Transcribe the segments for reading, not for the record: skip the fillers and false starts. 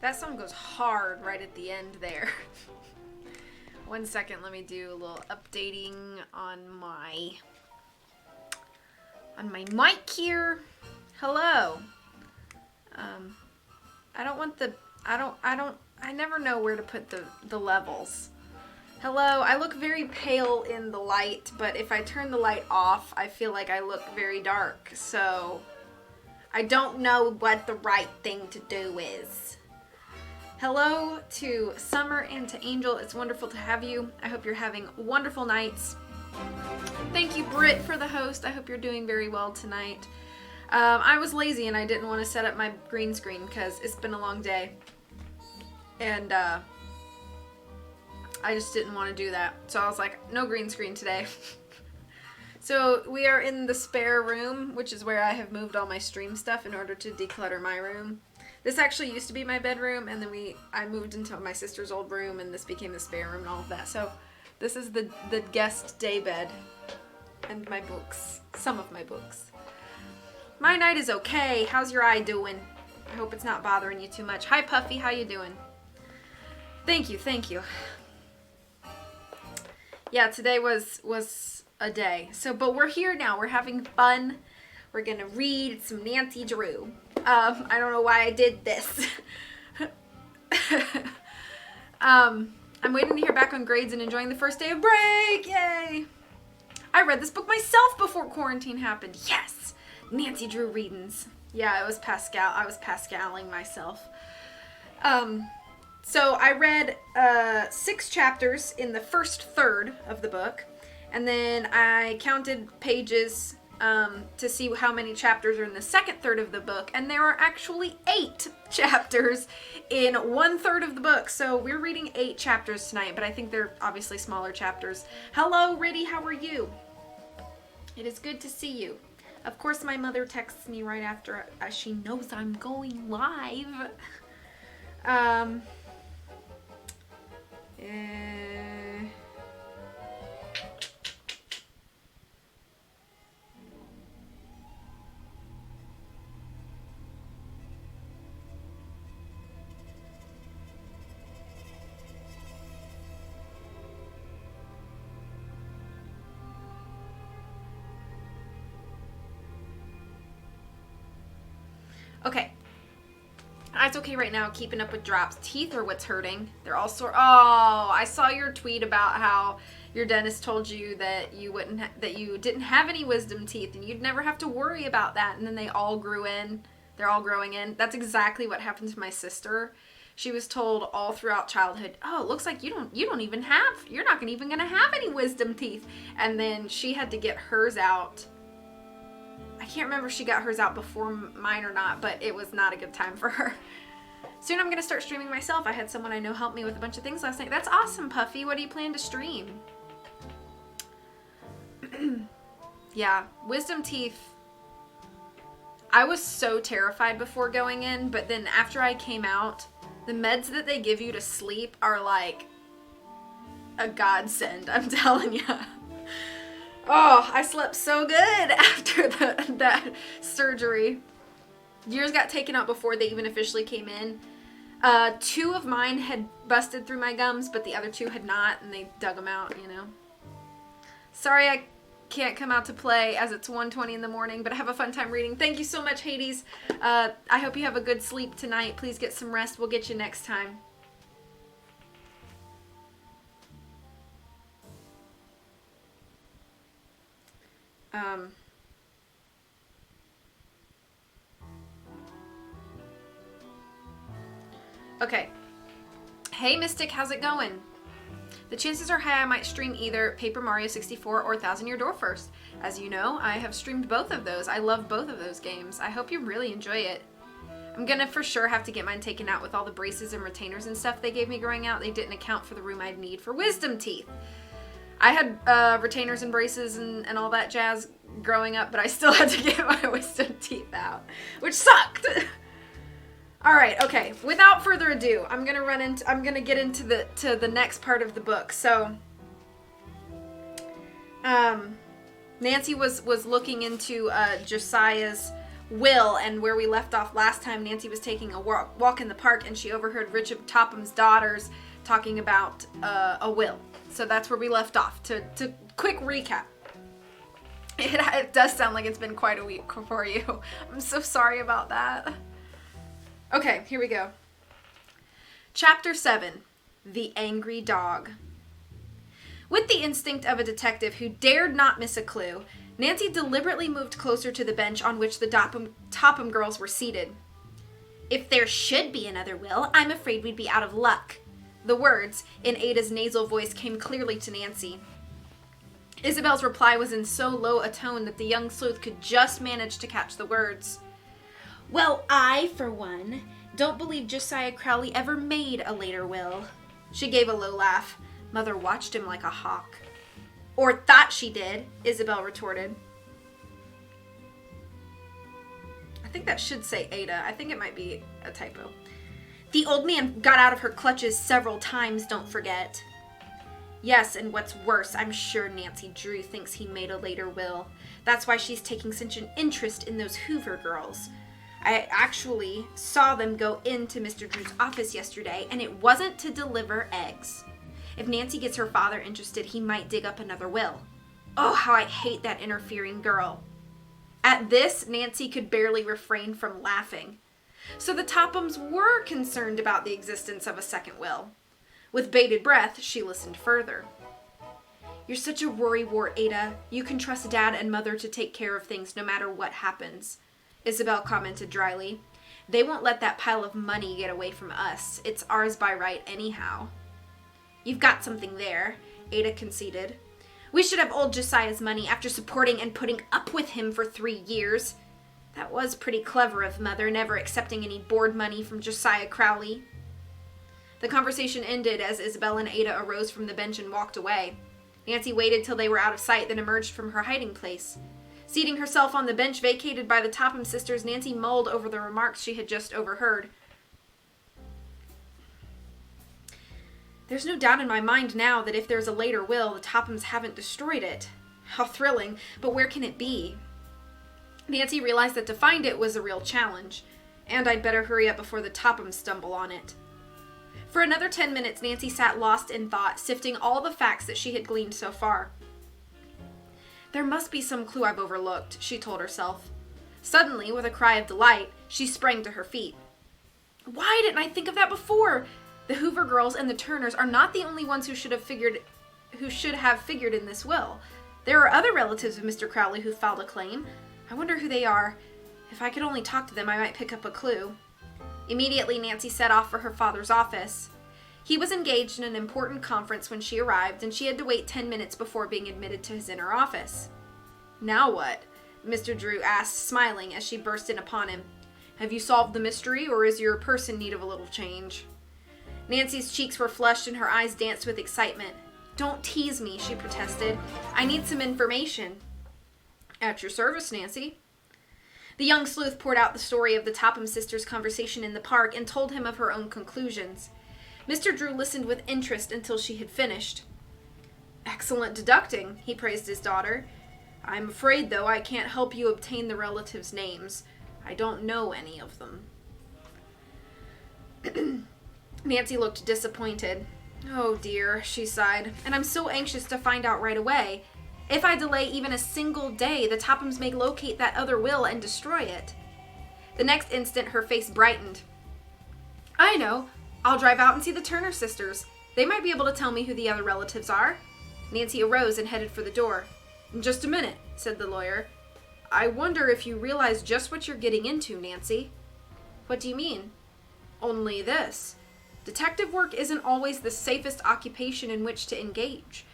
That song goes hard right at the end there. 1 second, let me do a little updating on my mic here. Hello. I never know where to put the levels. Hello, I look very pale in the light, but if I turn the light off, I feel like I look very dark, so I don't know what the right thing to do is. Hello to Summer and to Angel. It's wonderful to have you. I hope you're having wonderful nights. Thank you, Britt, for the host. I hope you're doing very well tonight. I was lazy and I didn't want to set up my green screen because it's been a long day. And I just didn't want to do that. So I was like, no green screen today. So we are in the spare room, which is where I have moved all my stream stuff in order to declutter my room. This actually used to be my bedroom, and then I moved into my sister's old room, and this became the spare room and all of that. So this is the guest day bed and my books. Some of my books. My night is okay. How's your eye doing? I hope it's not bothering you too much. Hi, Puffy. How you doing? Thank you. Thank you. Yeah, today was a day. But we're here now. We're having fun. We're gonna read some Nancy Drew. I don't know why I did this. I'm waiting to hear back on grades and enjoying the first day of break. Yay! I read this book myself before quarantine happened. Yes! Nancy Drew readings. Yeah, it was Pascal. I was Pascaling myself. So I read 6 chapters in the first third of the book, and then I counted pages to see how many chapters are in the second third of the book, and there are actually 8 chapters in 1/3 of the book. So we're reading 8 chapters tonight, but I think they're obviously smaller chapters. Hello, Riddy, how are you? It is good to see you. Of course, my mother texts me right after she knows I'm going live. Okay. It's okay right now, keeping up with drops. Teeth are what's hurting. They're all sore. Oh, I saw your tweet about how your dentist told you that you didn't have any wisdom teeth and you'd never have to worry about that. And then they all grew in. They're all growing in. That's exactly what happened to my sister. She was told all throughout childhood, oh, it looks like you're not even gonna have any wisdom teeth. And then she had to get hers out. I can't remember if she got hers out before mine or not, but it was not a good time for her. Soon I'm going to start streaming myself. I had someone I know help me with a bunch of things last night. That's awesome, Puffy. What do you plan to stream? Yeah, wisdom teeth. I was so terrified before going in, but then after I came out, the meds that they give you to sleep are like a godsend, I'm telling you. Oh, I slept so good after that surgery. Yours got taken out before they even officially came in. 2 of mine had busted through my gums, but the other 2 had not, and they dug them out, you know. Sorry I can't come out to play as it's 1:20 in the morning, but I have a fun time reading. Thank you so much, Hades. I hope you have a good sleep tonight. Please get some rest. We'll get you next time. Okay. Hey, Mystic, how's it going? The chances are high I might stream either Paper Mario 64 or 1000 Year Door first. As you know, I have streamed both of those. I love both of those games. I hope you really enjoy it. I'm gonna for sure have to get mine taken out with all the braces and retainers and stuff they gave me growing out. They didn't account for the room I'd need for wisdom teeth. I had retainers and braces and all that jazz growing up, but I still had to get my wisdom teeth out, which sucked. All right, okay. Without further ado, I'm gonna get into the next part of the book. So, Nancy was looking into Josiah's will, and where we left off last time, Nancy was taking a walk in the park, and she overheard Richard Topham's daughters talking about a will. So that's where we left off. To quick recap. It does sound like it's been quite a week for you. I'm so sorry about that. Okay, here we go. Chapter 7, The Angry Dog. With the instinct of a detective who dared not miss a clue, Nancy deliberately moved closer to the bench on which the Topham girls were seated. "If there should be another will, I'm afraid we'd be out of luck." The words, in Ada's nasal voice, came clearly to Nancy. Isabel's reply was in so low a tone that the young sleuth could just manage to catch the words. "Well, I, for one, don't believe Josiah Crowley ever made a later will." She gave a low laugh. Mother watched him like a hawk. "Or thought she did," Isabel retorted. I think that should say Ada. I think it might be a typo. "The old man got out of her clutches several times, don't forget." "Yes, and what's worse, I'm sure Nancy Drew thinks he made a later will. That's why she's taking such an interest in those Hoover girls. I actually saw them go into Mr. Drew's office yesterday, and it wasn't to deliver eggs. If Nancy gets her father interested, he might dig up another will. Oh, how I hate that interfering girl." At this, Nancy could barely refrain from laughing. So the Tophams were concerned about the existence of a second will. With bated breath, she listened further. "You're such a worrywart, Ada. You can trust Dad and Mother to take care of things no matter what happens," Isabel commented dryly. "They won't let that pile of money get away from us. It's ours by right anyhow." "You've got something there," Ada conceded. "We should have old Josiah's money after supporting and putting up with him for 3 years. That was pretty clever of Mother, never accepting any board money from Josiah Crowley." The conversation ended as Isabel and Ada arose from the bench and walked away. Nancy waited till they were out of sight, then emerged from her hiding place. Seating herself on the bench vacated by the Topham sisters, Nancy mulled over the remarks she had just overheard. "There's no doubt in my mind now that if there's a later will, the Tophams haven't destroyed it. How thrilling, but where can it be?" Nancy realized that to find it was a real challenge, and I'd better hurry up before the Tophams stumble on it. For another 10 minutes, Nancy sat lost in thought, sifting all the facts that she had gleaned so far. "There must be some clue I've overlooked," she told herself. Suddenly, with a cry of delight, she sprang to her feet. "Why didn't I think of that before? The Hoover girls and the Turners are not the only ones who should have figured in this will. There are other relatives of Mr. Crowley who filed a claim. I wonder who they are. If I could only talk to them, I might pick up a clue." Immediately, Nancy set off for her father's office. He was engaged in an important conference when she arrived, and she had to wait 10 minutes before being admitted to his inner office. "Now what?" Mr. Drew asked, smiling as she burst in upon him. "Have you solved the mystery, or is your purse in need of a little change?" Nancy's cheeks were flushed and her eyes danced with excitement. "Don't tease me," she protested. "I need some information." "At your service, Nancy." The young sleuth poured out the story of the Topham sisters' conversation in the park and told him of her own conclusions. Mr. Drew listened with interest until she had finished. "Excellent deducting," he praised his daughter. "I'm afraid, though, I can't help you obtain the relatives' names. I don't know any of them." Nancy looked disappointed. "Oh dear," she sighed, "and I'm so anxious to find out right away. If I delay even a single day, the Tophams may locate that other will and destroy it." The next instant, her face brightened. "I know. I'll drive out and see the Turner sisters. They might be able to tell me who the other relatives are." Nancy arose and headed for the door. "Just a minute," said the lawyer. "I wonder if you realize just what you're getting into, Nancy." "What do you mean?" "Only this. Detective work isn't always the safest occupation in which to engage.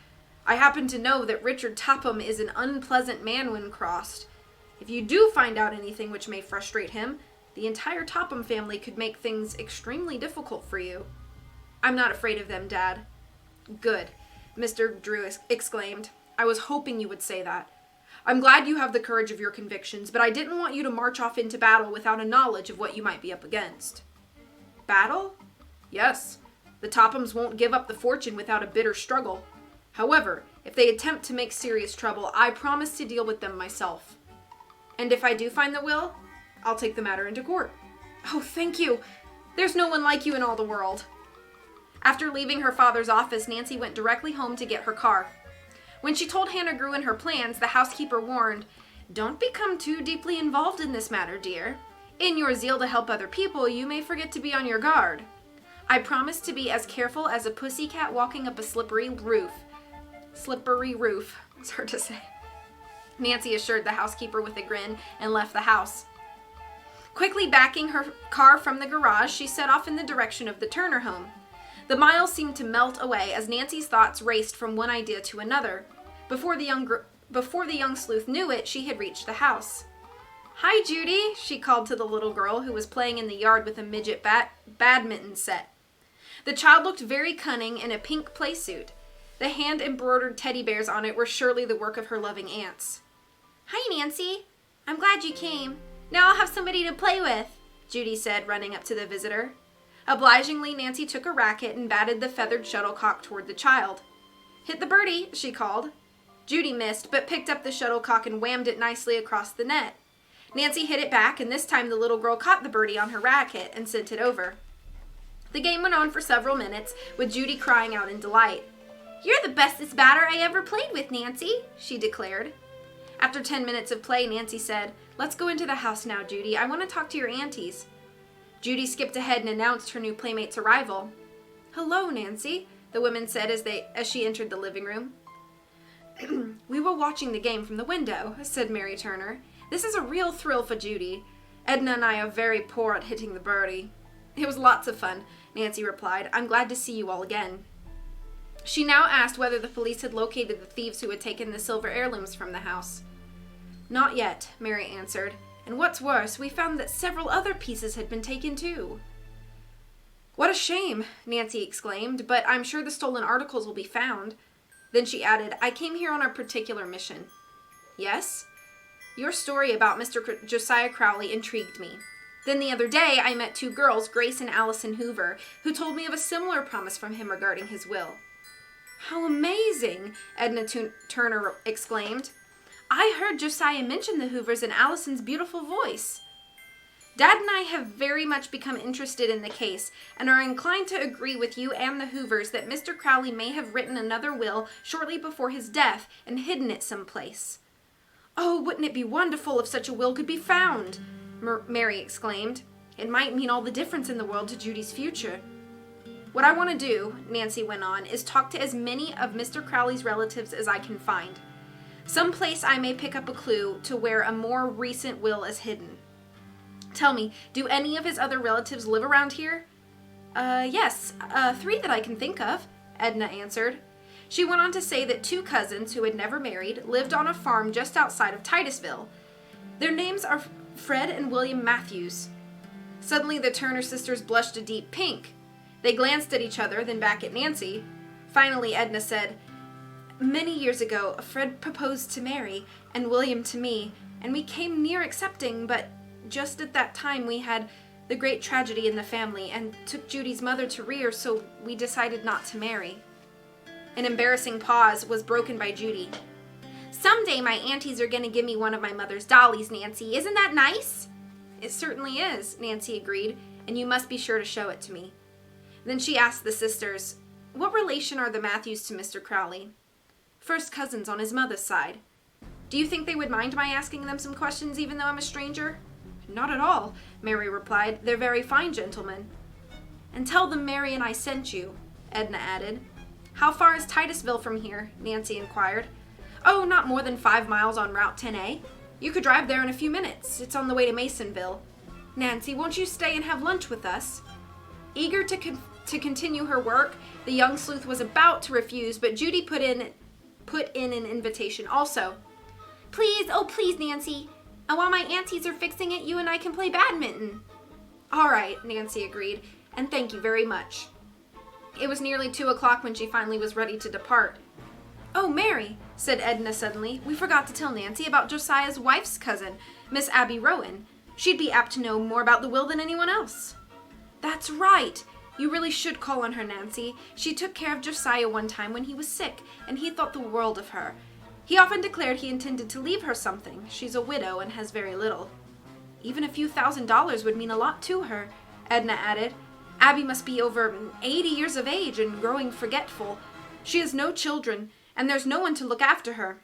I happen to know that Richard Topham is an unpleasant man when crossed. If you do find out anything which may frustrate him, the entire Topham family could make things extremely difficult for you." "I'm not afraid of them, Dad." "Good," Mr. Drew exclaimed. "I was hoping you would say that. I'm glad you have the courage of your convictions, but I didn't want you to march off into battle without a knowledge of what you might be up against." "Battle?" "Yes. The Tophams won't give up the fortune without a bitter struggle. However, if they attempt to make serious trouble, I promise to deal with them myself." "And if I do find the will?" I'll take the matter into court." "Oh, thank you. There's no one like you in all the world." After leaving her father's office, Nancy went directly home to get her car. When she told Hannah Gruen her plans, the housekeeper warned, "Don't become too deeply involved in this matter, dear. In your zeal to help other people, you may forget to be on your guard. I promise to be as careful as a pussycat walking up a slippery roof." Slippery roof. It's hard to say. Nancy assured the housekeeper with a grin and left the house. Quickly backing her car from the garage, she set off in the direction of the Turner home. The miles seemed to melt away as Nancy's thoughts raced from one idea to another. Before the young sleuth knew it, she had reached the house. "Hi, Judy," she called to the little girl who was playing in the yard with a midget badminton set. The child looked very cunning in a pink playsuit. The hand-embroidered teddy bears on it were surely the work of her loving aunts. "Hi, Nancy. I'm glad you came. Now I'll have somebody to play with," Judy said, running up to the visitor. Obligingly, Nancy took a racket and batted the feathered shuttlecock toward the child. "Hit the birdie," she called. Judy missed, but picked up the shuttlecock and whammed it nicely across the net. Nancy hit it back, and this time the little girl caught the birdie on her racket and sent it over. The game went on for several minutes, with Judy crying out in delight. "You're the bestest batter I ever played with, Nancy," she declared. After 10 minutes of play, Nancy said, "Let's go into the house now, Judy. I want to talk to your aunties." Judy skipped ahead and announced her new playmate's arrival. "Hello, Nancy," the woman said as she entered the living room. "We were watching the game from the window," said Mary Turner. "This is a real thrill for Judy. Edna and I are very poor at hitting the birdie." "It was lots of fun," Nancy replied. "I'm glad to see you all again." She now asked whether the police had located the thieves who had taken the silver heirlooms from the house. "Not yet," Mary answered. "And what's worse, we found that several other pieces had been taken too." "What a shame," Nancy exclaimed, "but I'm sure the stolen articles will be found." Then she added, "I came here on a particular mission." "Yes?" "Your story about Mr. Josiah Crowley intrigued me. Then the other day I met 2 girls, Grace and Allison Hoover, who told me of a similar promise from him regarding his will." "How amazing!" Edna Turner exclaimed. "I heard Josiah mention the Hoovers and Allison's beautiful voice." "Dad and I have very much become interested in the case and are inclined to agree with you and the Hoovers that Mr. Crowley may have written another will shortly before his death and hidden it someplace." "Oh, wouldn't it be wonderful if such a will could be found?" Mary exclaimed. "It might mean all the difference in the world to Judy's future." "What I want to do," Nancy went on, "is talk to as many of Mr. Crowley's relatives as I can find. Someplace I may pick up a clue to where a more recent will is hidden. Tell me, do any of his other relatives live around here?" Yes, 3 that I can think of," Edna answered. She went on to say that 2 cousins who had never married lived on a farm just outside of Titusville. Their names are Fred and William Matthews. Suddenly the Turner sisters blushed a deep pink. They glanced at each other, then back at Nancy. Finally, Edna said, "Many years ago, Fred proposed to Mary, and William to me, and we came near accepting, but just at that time we had the great tragedy in the family, and took Judy's mother to rear, so we decided not to marry." An embarrassing pause was broken by Judy. "Someday my aunties are going to give me one of my mother's dollies, Nancy. Isn't that nice?" "It certainly is," Nancy agreed, "and you must be sure to show it to me." Then she asked the sisters, "What relation are the Matthews to Mr. Crowley?" "First cousins on his mother's side." "Do you think they would mind my asking them some questions even though I'm a stranger?" "Not at all," Mary replied. "They're very fine gentlemen." "And tell them Mary and I sent you," Edna added. "How far is Titusville from here?" Nancy inquired. "Oh, not more than 5 miles on Route 10A. You could drive there in a few minutes. It's on the way to Masonville. Nancy, won't you stay and have lunch with us?" Eager to continue her work, the young sleuth was about to refuse, but Judy put in an invitation also. "Please, oh please, Nancy. And while my aunties are fixing it, you and I can play badminton." "All right," Nancy agreed, "and thank you very much." It was nearly 2 o'clock when she finally was ready to depart. "Oh, Mary," said Edna suddenly, "we forgot to tell Nancy about Josiah's wife's cousin, Miss Abby Rowan. She'd be apt to know more about the will than anyone else." "That's right. You really should call on her, Nancy. She took care of Josiah one time when he was sick, and he thought the world of her. He often declared he intended to leave her something. She's a widow and has very little." Even a few $1,000s would mean a lot to her, Edna added. Abby must be over 80 years of age and growing forgetful. She has no children, and there's no one to look after her.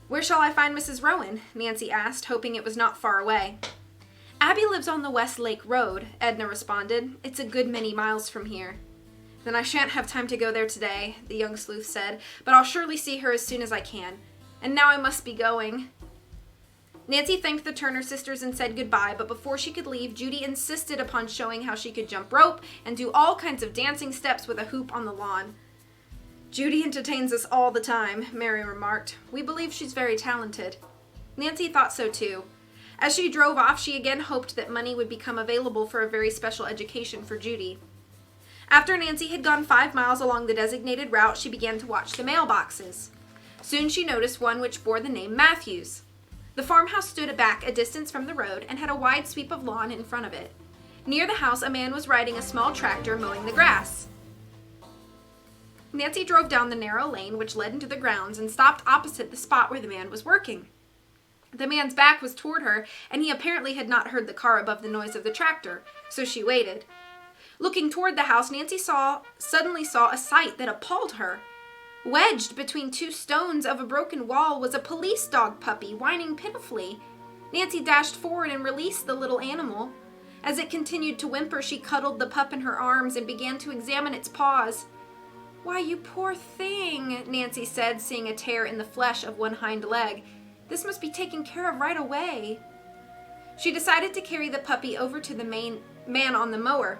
Where shall I find Mrs. Rowan? Nancy asked, hoping it was not far away. Abby lives on the West Lake Road, Edna responded. It's a good many miles from here. Then I shan't have time to go there today, the young sleuth said, but I'll surely see her as soon as I can. And now I must be going. Nancy thanked the Turner sisters and said goodbye, but before she could leave, Judy insisted upon showing how she could jump rope and do all kinds of dancing steps with a hoop on the lawn. Judy entertains us all the time, Mary remarked. We believe she's very talented. Nancy thought so too. As she drove off, she again hoped that money would become available for a very special education for Judy. After Nancy had gone 5 miles along the designated route, she began to watch the mailboxes. Soon she noticed one which bore the name Matthews. The farmhouse stood back a distance from the road and had a wide sweep of lawn in front of it. Near the house, a man was riding a small tractor mowing the grass. Nancy drove down the narrow lane which led into the grounds and stopped opposite the spot where the man was working. The man's back was toward her, and he apparently had not heard the car above the noise of the tractor, so she waited. Looking toward the house, Nancy suddenly saw a sight that appalled her. Wedged between 2 stones of a broken wall was a police dog puppy, whining pitifully. Nancy dashed forward and released the little animal. As it continued to whimper, she cuddled the pup in her arms and began to examine its paws. Why, you poor thing, Nancy said, seeing a tear in the flesh of one hind leg. This must be taken care of right away. She decided to carry the puppy over to the man on the mower.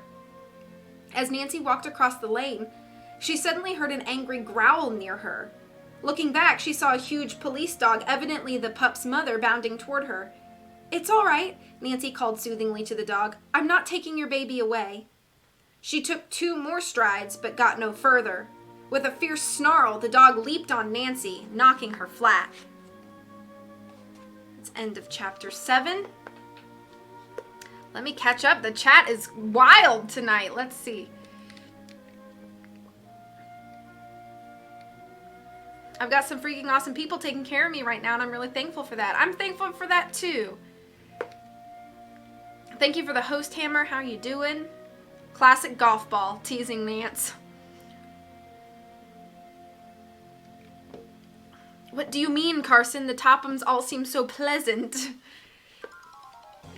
As Nancy walked across the lane, she suddenly heard an angry growl near her. Looking back, she saw a huge police dog, evidently the pup's mother, bounding toward her. It's all right, Nancy called soothingly to the dog. I'm not taking your baby away. She took 2 more strides, but got no further. With a fierce snarl, the dog leaped on Nancy, knocking her flat. That's end of chapter 7. Let me catch up. The chat is wild tonight. Let's see. I've got some freaking awesome people taking care of me right now, and I'm really thankful for that. I'm thankful for that, too. Thank you for the host hammer. How you doing? Classic golf ball. Teasing Nance. What do you mean, Carson? The Tophams all seem so pleasant.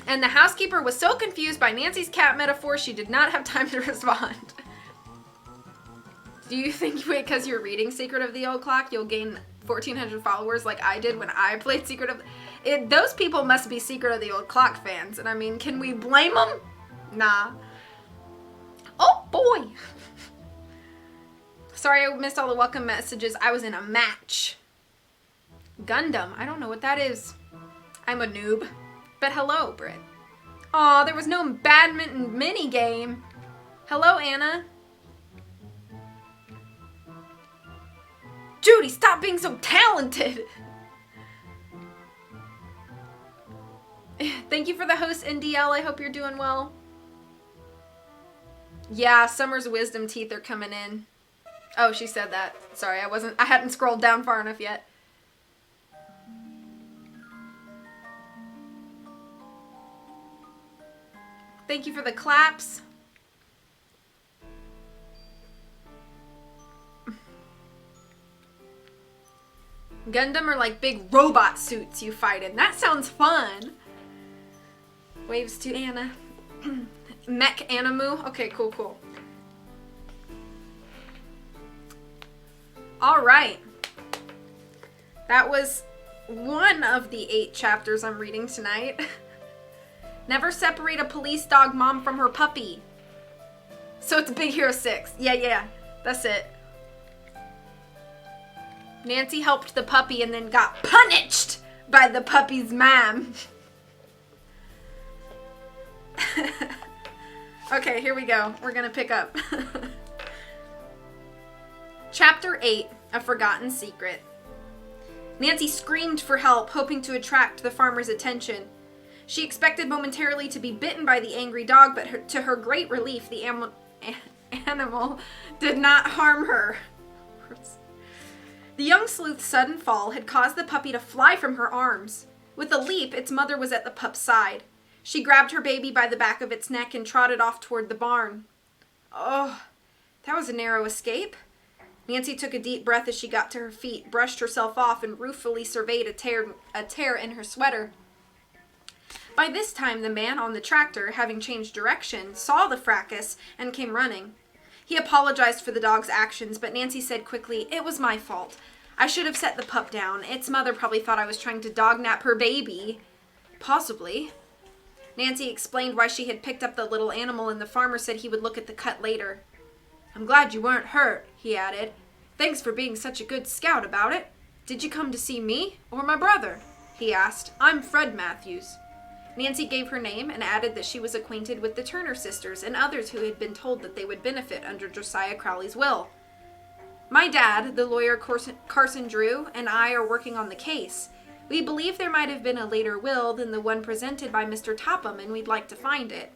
And the housekeeper was so confused by Nancy's cat metaphor, she did not have time to respond. Do you think because you're reading Secret of the Old Clock, you'll gain 1,400 followers like I did when I played Secret of... Those people must be Secret of the Old Clock fans. And I mean, can we blame them? Nah. Oh, boy. Sorry I missed all the welcome messages. I was in a match. Gundam. I don't know what that is. I'm a noob. But hello, Britt. Aw, there was no badminton mini game. Hello, Anna. Judy, stop being so talented. Thank you for the host, NDL. I hope you're doing well. Yeah, Summer's wisdom teeth are coming in. Oh, she said that. Sorry, I hadn't scrolled down far enough yet. Thank you for the claps. Gundam are like big robot suits you fight in. That sounds fun. Waves to Anna. Mech Animu. Okay, cool. Alright. That was one of the 8 chapters I'm reading tonight. Never separate a police dog mom from her puppy. So it's Big Hero 6. Yeah. That's it. Nancy helped the puppy and then got punished by the puppy's mom. Okay, here we go. We're gonna pick up. Chapter 8, A Forgotten Secret. Nancy screamed for help, hoping to attract the farmer's attention. She expected momentarily to be bitten by the angry dog, but to her great relief, the animal did not harm her. The young sleuth's sudden fall had caused the puppy to fly from her arms. With a leap, its mother was at the pup's side. She grabbed her baby by the back of its neck and trotted off toward the barn. Oh, that was a narrow escape. Nancy took a deep breath as she got to her feet, brushed herself off, and ruefully surveyed a tear in her sweater. By this time, the man on the tractor, having changed direction, saw the fracas and came running. He apologized for the dog's actions, but Nancy said quickly, "It was my fault. I should have set the pup down. Its mother probably thought I was trying to dog-nap her baby." "Possibly." Nancy explained why she had picked up the little animal, and the farmer said he would look at the cut later. "I'm glad you weren't hurt," he added. "Thanks for being such a good scout about it. Did you come to see me or my brother?" he asked. "I'm Fred Matthews." Nancy gave her name and added that she was acquainted with the Turner sisters and others who had been told that they would benefit under Josiah Crowley's will. "My dad, the lawyer Carson Drew, and I are working on the case. We believe there might have been a later will than the one presented by Mr. Topham, and we'd like to find it."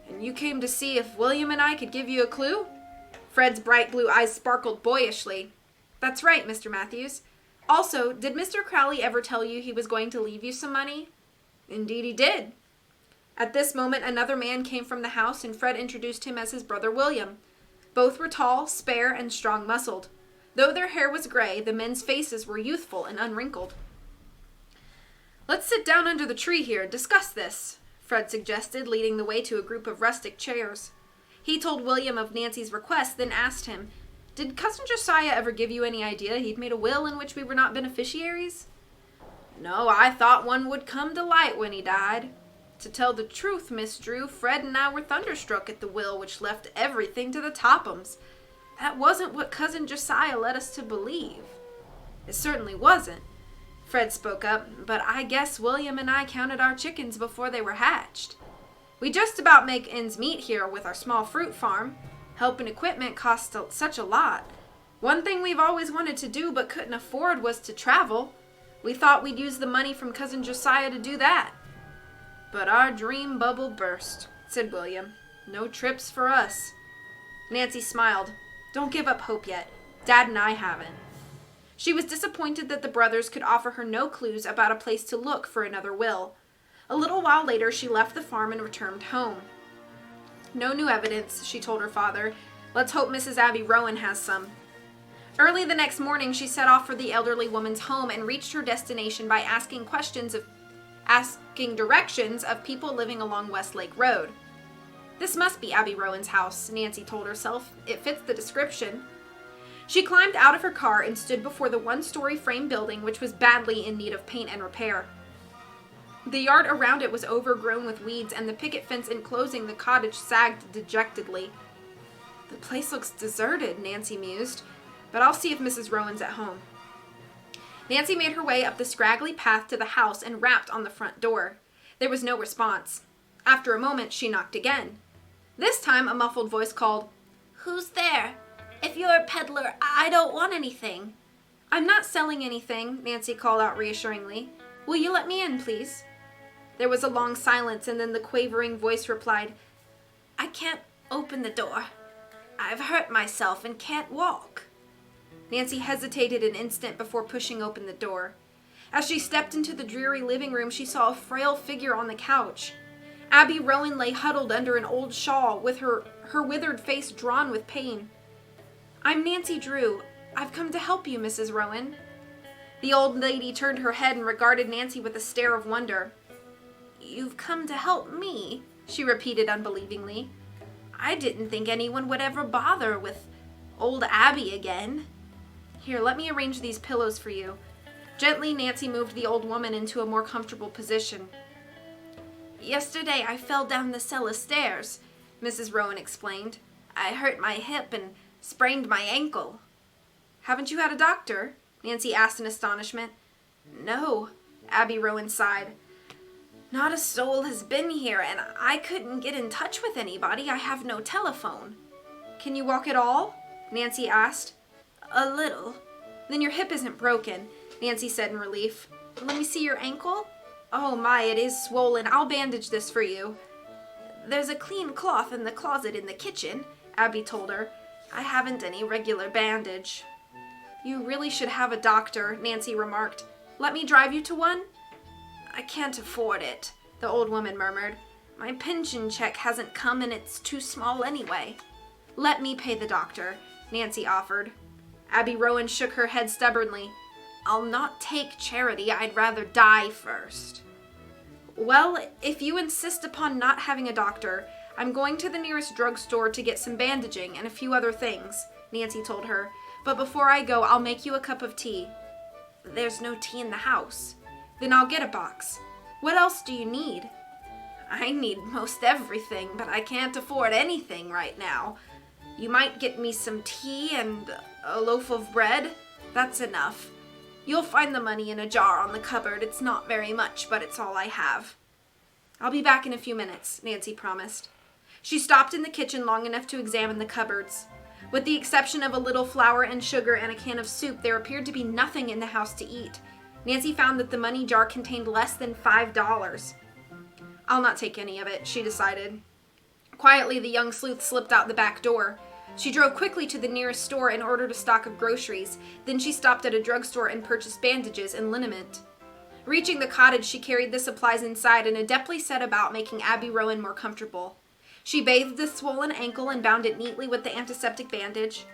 "And you came to see if William and I could give you a clue?" Fred's bright blue eyes sparkled boyishly. "That's right, Mr. Matthews. Also, did Mr. Crowley ever tell you he was going to leave you some money?" "Indeed he did." At this moment, another man came from the house, and Fred introduced him as his brother William. Both were tall, spare, and strong-muscled. Though their hair was gray, the men's faces were youthful and unwrinkled. "Let's sit down under the tree here and discuss this," Fred suggested, leading the way to a group of rustic chairs. He told William of Nancy's request, then asked him, "Did Cousin Josiah ever give you any idea he'd made a will in which we were not beneficiaries?" "No, I thought one would come to light when he died. To tell the truth, Miss Drew, Fred and I were thunderstruck at the will which left everything to the Tophams. That wasn't what Cousin Josiah led us to believe." "It certainly wasn't," Fred spoke up, "but I guess William and I counted our chickens before they were hatched. We just about make ends meet here with our small fruit farm. Help and equipment cost such a lot. One thing we've always wanted to do but couldn't afford was to travel. We thought we'd use the money from Cousin Josiah to do that." "But our dream bubble burst," said William. "No trips for us." Nancy smiled. "Don't give up hope yet. Dad and I haven't." She was disappointed that the brothers could offer her no clues about a place to look for another will. A little while later, she left the farm and returned home. "No new evidence," she told her father. "Let's hope Mrs. Abby Rowan has some." Early the next morning, she set off for the elderly woman's home and reached her destination by asking directions of people living along Westlake Road. "This must be Abby Rowan's house," Nancy told herself. "It fits the description." She climbed out of her car and stood before the one-story frame building, which was badly in need of paint and repair. The yard around it was overgrown with weeds, and the picket fence enclosing the cottage sagged dejectedly. "The place looks deserted," Nancy mused, "but I'll see if Mrs. Rowan's at home." Nancy made her way up the scraggly path to the house and rapped on the front door. There was no response. After a moment, she knocked again. This time, a muffled voice called, "Who's there? If you're a peddler, I don't want anything." "I'm not selling anything," Nancy called out reassuringly. "Will you let me in, please?" There was a long silence, and then the quavering voice replied, "I can't open the door. I've hurt myself and can't walk." Nancy hesitated an instant before pushing open the door. As she stepped into the dreary living room, she saw a frail figure on the couch. Abby Rowan lay huddled under an old shawl, with her withered face drawn with pain. "I'm Nancy Drew. I've come to help you, Mrs. Rowan." The old lady turned her head and regarded Nancy with a stare of wonder. "You've come to help me?" she repeated unbelievingly. "I didn't think anyone would ever bother with old Abby again. Here, let me arrange these pillows for you." Gently, Nancy moved the old woman into a more comfortable position. "Yesterday I fell down the cellar stairs," Mrs. Rowan explained. "I hurt my hip and sprained my ankle." "Haven't you had a doctor?" Nancy asked in astonishment. "No," Abby Rowan sighed. "Not a soul has been here, and I couldn't get in touch with anybody. I have no telephone." "Can you walk at all?" Nancy asked. "A little." "Then your hip isn't broken," Nancy said in relief. "Let me see your ankle? Oh my, it is swollen. I'll bandage this for you." "There's a clean cloth in the closet in the kitchen," Abby told her. "I haven't any regular bandage." "You really should have a doctor," Nancy remarked. "Let me drive you to one?" I can't afford it, the old woman murmured. My pension check hasn't come and it's too small anyway. Let me pay the doctor, Nancy offered. Abby Rowan shook her head stubbornly. I'll not take charity. I'd rather die first. Well, if you insist upon not having a doctor, I'm going to the nearest drugstore to get some bandaging and a few other things, Nancy told her. But before I go, I'll make you a cup of tea. There's no tea in the house. Then I'll get a box. What else do you need? I need most everything, but I can't afford anything right now. You might get me some tea and a loaf of bread. That's enough. You'll find the money in a jar on the cupboard. It's not very much, but it's all I have. I'll be back in a few minutes, Nancy promised. She stopped in the kitchen long enough to examine the cupboards. With the exception of a little flour and sugar and a can of soup, there appeared to be nothing in the house to eat. Nancy found that the money jar contained less than $5. I'll not take any of it, she decided. Quietly, the young sleuth slipped out the back door. She drove quickly to the nearest store and ordered a stock of groceries. Then she stopped at a drugstore and purchased bandages and liniment. Reaching the cottage, she carried the supplies inside and adeptly set about making Abby Rowan more comfortable. She bathed the swollen ankle and bound it neatly with the antiseptic bandage.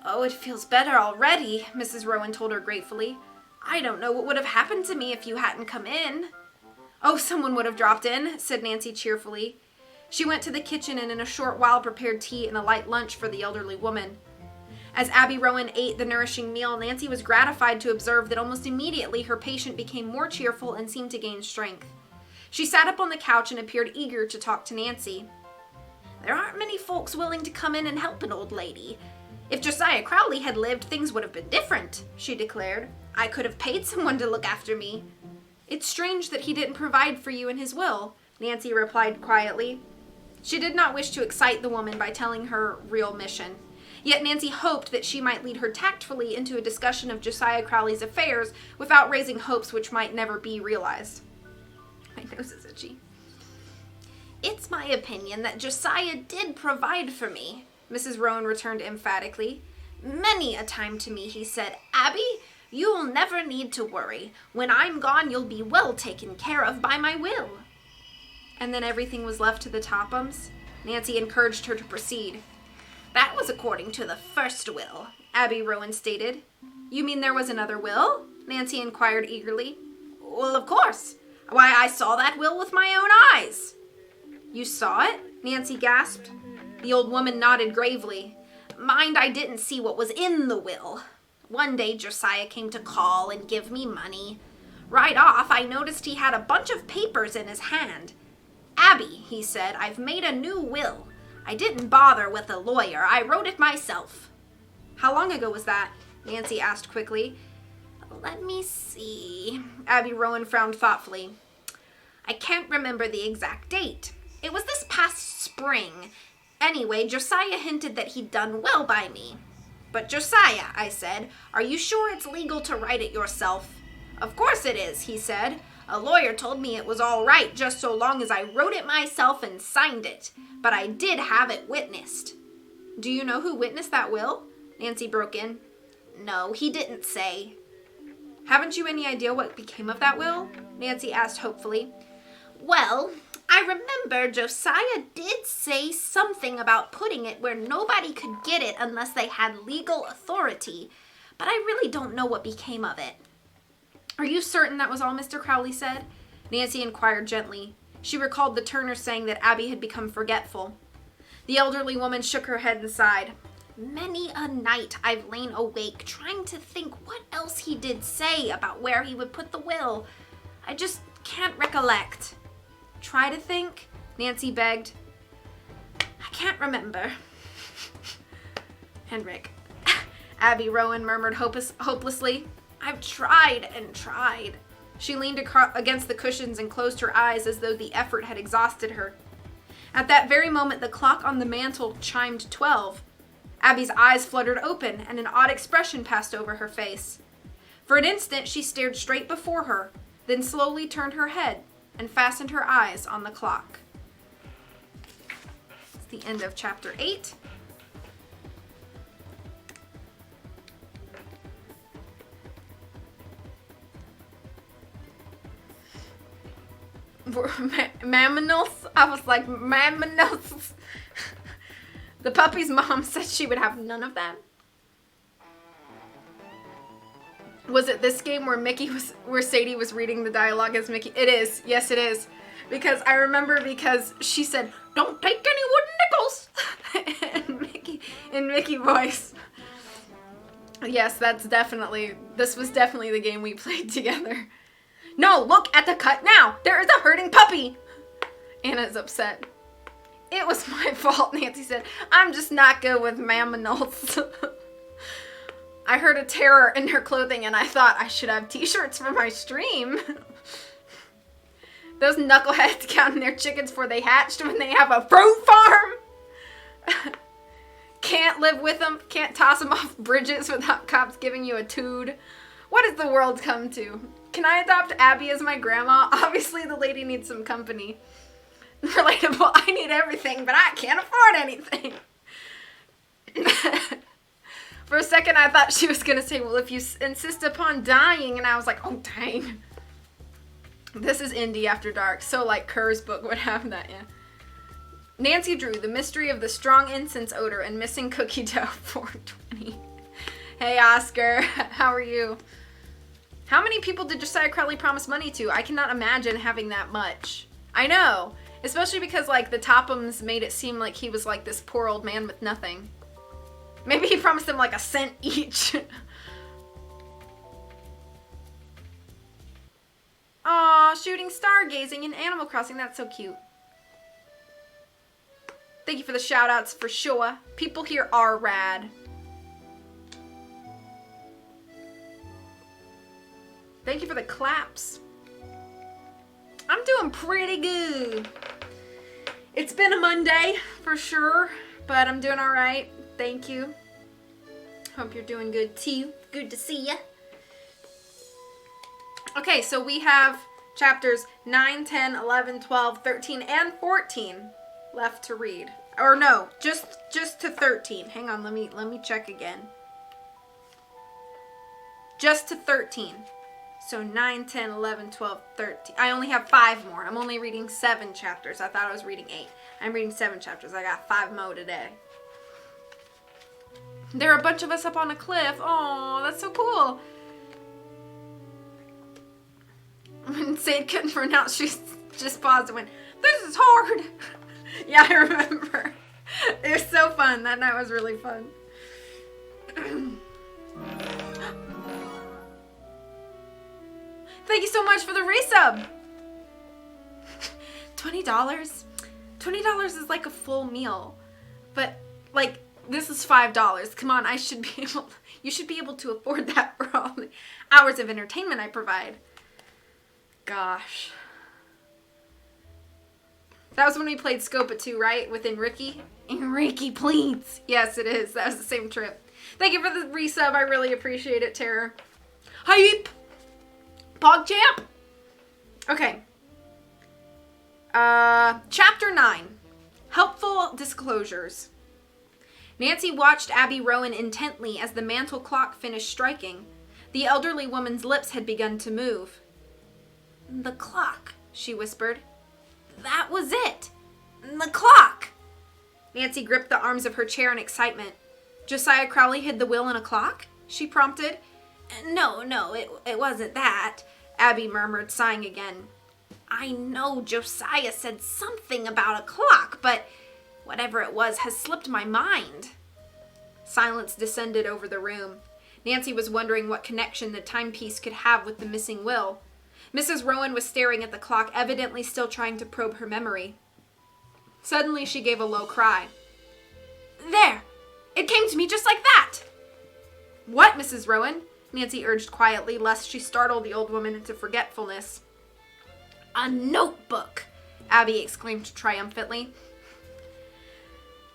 Oh, it feels better already, Mrs. Rowan told her gratefully. I don't know what would have happened to me if you hadn't come in. Oh, someone would have dropped in, said Nancy cheerfully. She went to the kitchen and in a short while prepared tea and a light lunch for the elderly woman. As Abby Rowan ate the nourishing meal, Nancy was gratified to observe that almost immediately her patient became more cheerful and seemed to gain strength. She sat up on the couch and appeared eager to talk to Nancy. There aren't many folks willing to come in and help an old lady. If Josiah Crowley had lived, things would have been different, she declared. I could have paid someone to look after me. It's strange that he didn't provide for you in his will, Nancy replied quietly. She did not wish to excite the woman by telling her real mission. Yet Nancy hoped that she might lead her tactfully into a discussion of Josiah Crowley's affairs without raising hopes which might never be realized. My nose is itchy. It's my opinion that Josiah did provide for me, Mrs. Rowan returned emphatically. Many a time to me he said, Abby, you'll never need to worry. When I'm gone, you'll be well taken care of by my will. And then everything was left to the Tophams? Nancy encouraged her to proceed. That was according to the first will, Abby Rowan stated. You mean there was another will? Nancy inquired eagerly. Well, of course. Why, I saw that will with my own eyes. You saw it? Nancy gasped. The old woman nodded gravely. Mind, I didn't see what was in the will. One day Josiah came to call and give me money. Right off, I noticed he had a bunch of papers in his hand. Abby, he said, I've made a new will. I didn't bother with a lawyer. I wrote it myself. How long ago was that? Nancy asked quickly. Let me see. Abby Rowan frowned thoughtfully. I can't remember the exact date. It was this past spring. Anyway, Josiah hinted that he'd done well by me. But Josiah, I said, are you sure it's legal to write it yourself? Of course it is, he said. A lawyer told me it was all right just so long as I wrote it myself and signed it. But I did have it witnessed. Do you know who witnessed that will? Nancy broke in. No, he didn't say. Haven't you any idea what became of that will? Nancy asked hopefully. Well, I remember Josiah did say something about putting it where nobody could get it unless they had legal authority. But I really don't know what became of it. Are you certain that was all Mr. Crowley said? Nancy inquired gently. She recalled the Turners saying that Abby had become forgetful. The elderly woman shook her head and sighed. Many a night I've lain awake trying to think what else he did say about where he would put the will. I just can't recollect. Try to think, Nancy begged. I can't remember. Henrik. Abby Rowan murmured hopelessly. I've tried and tried. She leaned against the cushions and closed her eyes as though the effort had exhausted her. At that very moment, the clock on the mantel chimed 12. Abby's eyes fluttered open, and an odd expression passed over her face. For an instant, she stared straight before her, then slowly turned her head and fastened her eyes on the clock. It's the end of chapter 8. Mammals. I was like, mammals. The puppy's mom said she would have none of that. Was it this game where Sadie was reading the dialogue as Mickey? It is. Yes, it is. Because I remember she said, "Don't take any wooden nickels," in Mickey voice. Yes, this was definitely the game we played together. "No, look at the cut now. There is a hurting puppy." Anna's upset. "It was my fault," Nancy said. "I'm just not good with mammals." I heard a terror in her clothing and I thought I should have t-shirts for my stream. Those knuckleheads counting their chickens before they hatched when they have a fruit farm. Can't live with them. Can't toss them off bridges without cops giving you a tood. What has the world come to? Can I adopt Abby as my grandma? Obviously the lady needs some company. Relatable. I need everything, but I can't afford anything. For a second, I thought she was going to say, "Well, if you insist upon dying," and I was like, "Oh, dang." This is Indie After Dark, so like Kerr's book would have that, yeah. Nancy Drew, The Mystery of the Strong Incense Odor and Missing Cookie Dough, 420. Hey, Oscar. How are you? How many people did Josiah Crowley promise money to? I cannot imagine having that much. I know, especially because like the Tophams made it seem like he was like this poor old man with nothing. Maybe he promised them like a cent each. Aw, shooting stargazing in Animal Crossing. That's so cute. Thank you for the shout outs for sure. People here are rad. Thank you for the claps. I'm doing pretty good. It's been a Monday for sure, but I'm doing all right. Thank you. Hope you're doing good too. Good to see ya. Okay, so we have chapters 9, 10, 11, 12, 13, and 14 left to read. Or no, just to 13. Hang on, let me check again. Just to 13. So 9, 10, 11, 12, 13. I only have 5 more. I'm only reading 7 chapters. I thought I was reading 8. I'm reading 7 chapters. I got 5 more today. There are a bunch of us up on a cliff. Oh, that's so cool. When Sade couldn't pronounce, she just paused and went, "This is hard." Yeah, I remember. It was so fun. That night was really fun. Thank you so much for the resub. $20? $20 is like a full meal. But, like, this is $5. Come on, you should be able to afford that for all the hours of entertainment I provide. Gosh. That was when we played Scopa 2, right? With Enrique? Enrique, please. Yes, it is. That was the same trip. Thank you for the resub. I really appreciate it, Terror. Hype! PogChamp! Okay. Chapter 9. Helpful Disclosures. Nancy watched Abby Rowan intently as the mantel clock finished striking. The elderly woman's lips had begun to move. "The clock," she whispered. "That was it. The clock." Nancy gripped the arms of her chair in excitement. "Josiah Crowley hid the will in a clock?" she prompted. No, it wasn't that," Abby murmured, sighing again. "I know Josiah said something about a clock, but whatever it was has slipped my mind." Silence descended over the room. Nancy was wondering what connection the timepiece could have with the missing will. Mrs. Rowan was staring at the clock, evidently still trying to probe her memory. Suddenly she gave a low cry. "There! It came to me just like that!" "What, Mrs. Rowan?" Nancy urged quietly, lest she startle the old woman into forgetfulness. "A notebook!" Abby exclaimed triumphantly.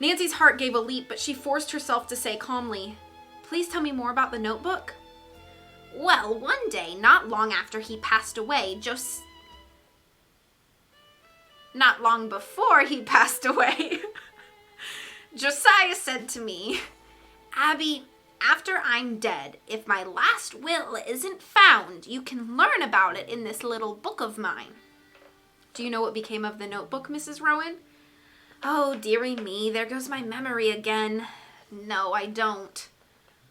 Nancy's heart gave a leap, but she forced herself to say calmly, "Please tell me more about the notebook." "Well, one day, not long after he passed away, not long before he passed away, Josiah said to me, 'Abby, after I'm dead, if my last will isn't found, you can learn about it in this little book of mine.' Do you know what became of the notebook, Mrs. Rowan? Oh, dearie me, there goes my memory again. No, I don't.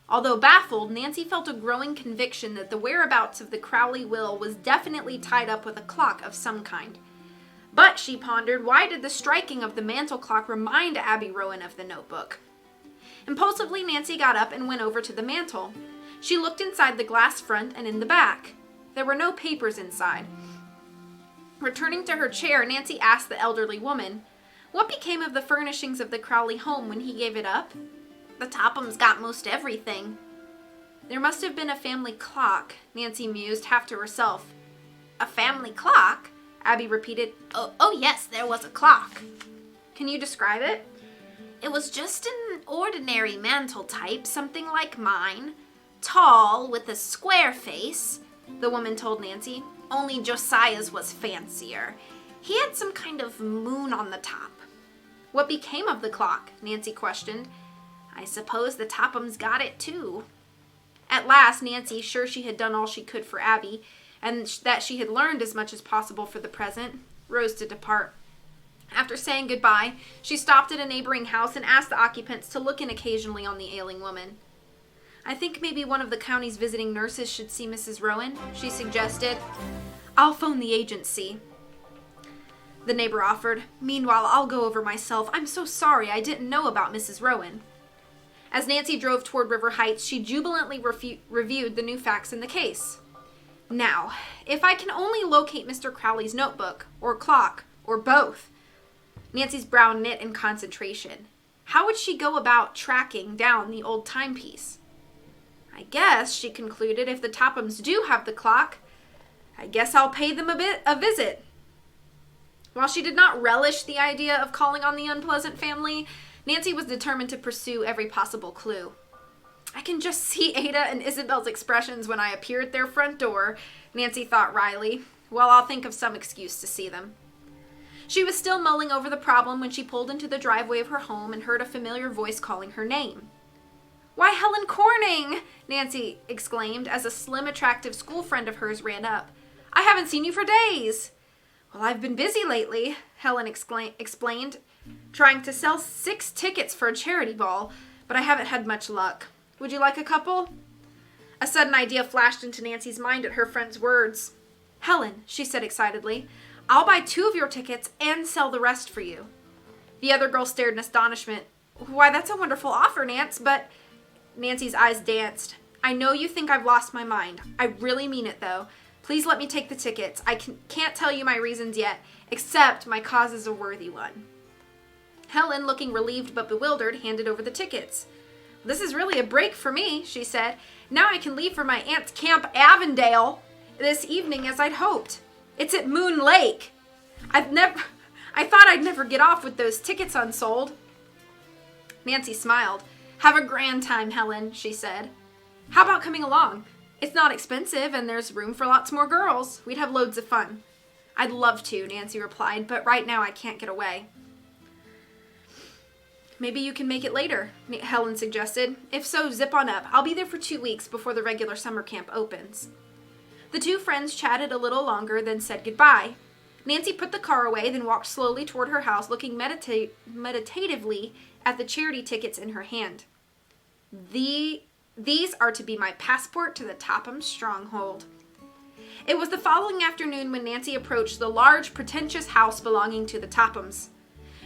Although baffled, Nancy felt a growing conviction that the whereabouts of the Crowley will was definitely tied up with a clock of some kind. But, she pondered, why did the striking of the mantel clock remind Abby Rowan of the notebook? Impulsively, Nancy got up and went over to the mantel. She looked inside the glass front and in the back. There were no papers inside. Returning to her chair, Nancy asked the elderly woman, what became of the furnishings of the Crowley home when he gave it up? The Tophams got most everything. There must have been a family clock, Nancy mused, half to herself. A family clock? Abby repeated. Oh yes, there was a clock. Can you describe it? It was just an ordinary mantel type, something like mine. Tall, with a square face, the woman told Nancy. Only Josiah's was fancier. He had some kind of moon on the top. What became of the clock? Nancy questioned. I suppose the Tophams got it too. At last, Nancy, sure she had done all she could for Abby, and that she had learned as much as possible for the present, rose to depart. After saying goodbye, she stopped at a neighboring house and asked the occupants to look in occasionally on the ailing woman. I think maybe one of the county's visiting nurses should see Mrs. Rowan, she suggested. I'll phone the agency, the neighbor offered. Meanwhile, I'll go over myself. I'm so sorry I didn't know about Mrs. Rowan. As Nancy drove toward River Heights, she jubilantly reviewed the new facts in the case. Now, if I can only locate Mr. Crowley's notebook, or clock, or both. Nancy's brow knit in concentration. How would she go about tracking down the old timepiece? I guess, she concluded, if the Tophams do have the clock, I guess I'll pay them a visit. While she did not relish the idea of calling on the unpleasant family, Nancy was determined to pursue every possible clue. I can just see Ada and Isabel's expressions when I appear at their front door, Nancy thought wryly. Well, I'll think of some excuse to see them. She was still mulling over the problem when she pulled into the driveway of her home and heard a familiar voice calling her name. Why, Helen Corning! Nancy exclaimed as a slim, attractive school friend of hers ran up. I haven't seen you for days. Well, I've been busy lately, Helen explained, trying to sell 6 tickets for a charity ball, but I haven't had much luck. Would you like a couple? A sudden idea flashed into Nancy's mind at her friend's words. Helen, she said excitedly, I'll buy 2 of your tickets and sell the rest for you. The other girl stared in astonishment. Why, that's a wonderful offer, Nance, but... Nancy's eyes danced. I know you think I've lost my mind. I really mean it, though. Please let me take the tickets. I can't tell you my reasons yet, except my cause is a worthy one. Helen, looking relieved but bewildered, handed over the tickets. This is really a break for me, she said. Now I can leave for my aunt's Camp Avondale this evening as I'd hoped. It's at Moon Lake. I thought I'd never get off with those tickets unsold. Nancy smiled. Have a grand time, Helen, she said. How about coming along? It's not expensive, and there's room for lots more girls. We'd have loads of fun. I'd love to, Nancy replied, but right now I can't get away. Maybe you can make it later, Helen suggested. If so, zip on up. I'll be there for 2 weeks before the regular summer camp opens. The 2 friends chatted a little longer, then said goodbye. Nancy put the car away, then walked slowly toward her house, looking meditatively at the charity tickets in her hand. These are to be my passport to the Topham stronghold. It was the following afternoon when Nancy approached the large, pretentious house belonging to the Tophams.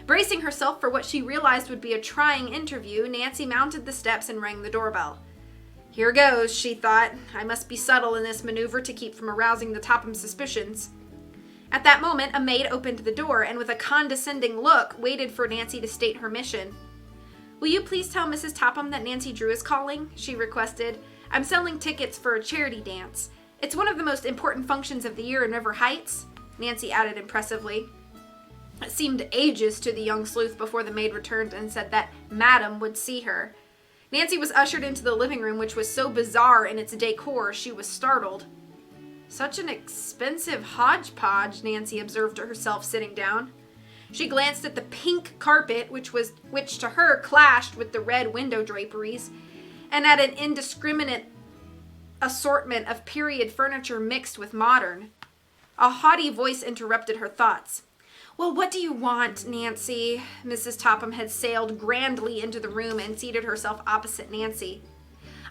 Bracing herself for what she realized would be a trying interview, Nancy mounted the steps and rang the doorbell. Here goes, she thought. I must be subtle in this maneuver to keep from arousing the Topham suspicions. At that moment, a maid opened the door and with a condescending look waited for Nancy to state her mission. Will you please tell Mrs. Topham that Nancy Drew is calling? She requested. I'm selling tickets for a charity dance. It's one of the most important functions of the year in River Heights, Nancy added impressively. It seemed ages to the young sleuth before the maid returned and said that Madam would see her. Nancy was ushered into the living room, which was so bizarre in its decor she was startled. Such an expensive hodgepodge, Nancy observed to herself sitting down. She glanced at the pink carpet, which to her clashed with the red window draperies, and at an indiscriminate assortment of period furniture mixed with modern. A haughty voice interrupted her thoughts. "Well, what do you want, Nancy?" Mrs. Topham had sailed grandly into the room and seated herself opposite Nancy.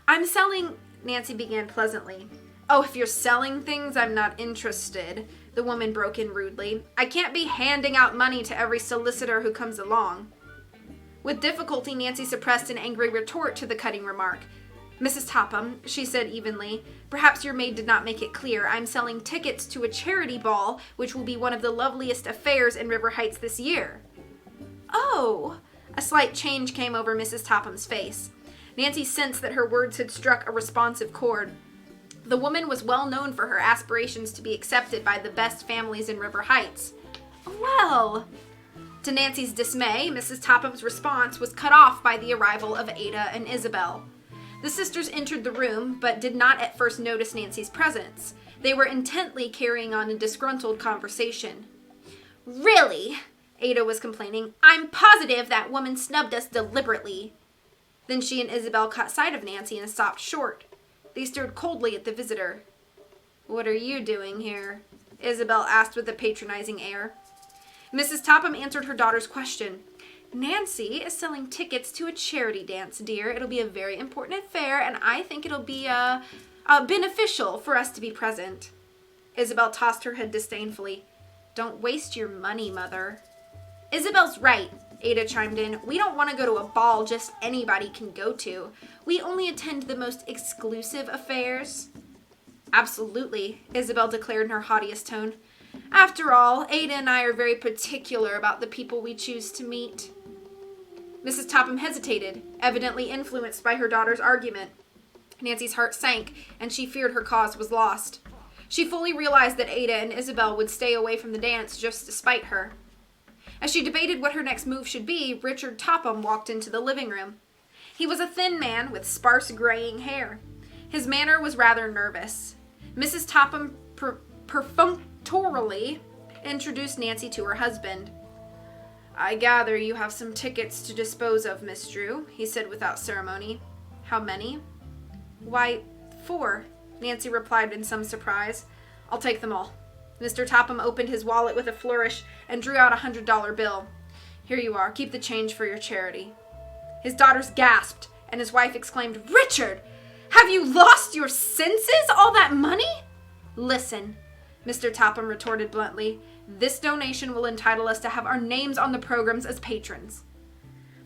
"I'm selling," Nancy began pleasantly. "Oh, if you're selling things, I'm not interested," the woman broke in rudely. "I can't be handing out money to every solicitor who comes along." With difficulty, Nancy suppressed an angry retort to the cutting remark. "Mrs. Topham," she said evenly, "perhaps your maid did not make it clear. I'm selling tickets to a charity ball, which will be one of the loveliest affairs in River Heights this year." "Oh!" A slight change came over Mrs. Topham's face. Nancy sensed that her words had struck a responsive chord. The woman was well known for her aspirations to be accepted by the best families in River Heights. "Well..." To Nancy's dismay, Mrs. Topham's response was cut off by the arrival of Ada and Isabel. The sisters entered the room, but did not at first notice Nancy's presence. They were intently carrying on a disgruntled conversation. "Really," Ada was complaining, "I'm positive that woman snubbed us deliberately." Then she and Isabel caught sight of Nancy and stopped short. They stared coldly at the visitor. "What are you doing here?" Isabel asked with a patronizing air. Mrs. Topham answered her daughter's question. "Nancy is selling tickets to a charity dance, dear. It'll be a very important affair, and I think it'll be beneficial for us to be present." Isabel tossed her head disdainfully. "Don't waste your money, Mother." "Isabel's right," Ada chimed in. "We don't want to go to a ball just anybody can go to. We only attend the most exclusive affairs." "Absolutely," Isabel declared in her haughtiest tone. "After all, Ada and I are very particular about the people we choose to meet." Mrs. Topham hesitated, evidently influenced by her daughter's argument. Nancy's heart sank, and she feared her cause was lost. She fully realized that Ada and Isabel would stay away from the dance just to spite her. As she debated what her next move should be, Richard Topham walked into the living room. He was a thin man with sparse graying hair. His manner was rather nervous. Mrs. Topham perfunctorily introduced Nancy to her husband. "I gather you have some tickets to dispose of, Miss Drew," he said without ceremony. "How many?" "Why, 4, Nancy replied in some surprise. "I'll take them all." Mr. Topham opened his wallet with a flourish and drew out a $100 bill. "Here you are. Keep the change for your charity." His daughters gasped, and his wife exclaimed, "Richard, have you lost your senses? All that money?" "Listen," Mr. Topham retorted bluntly, "this donation will entitle us to have our names on the programs as patrons."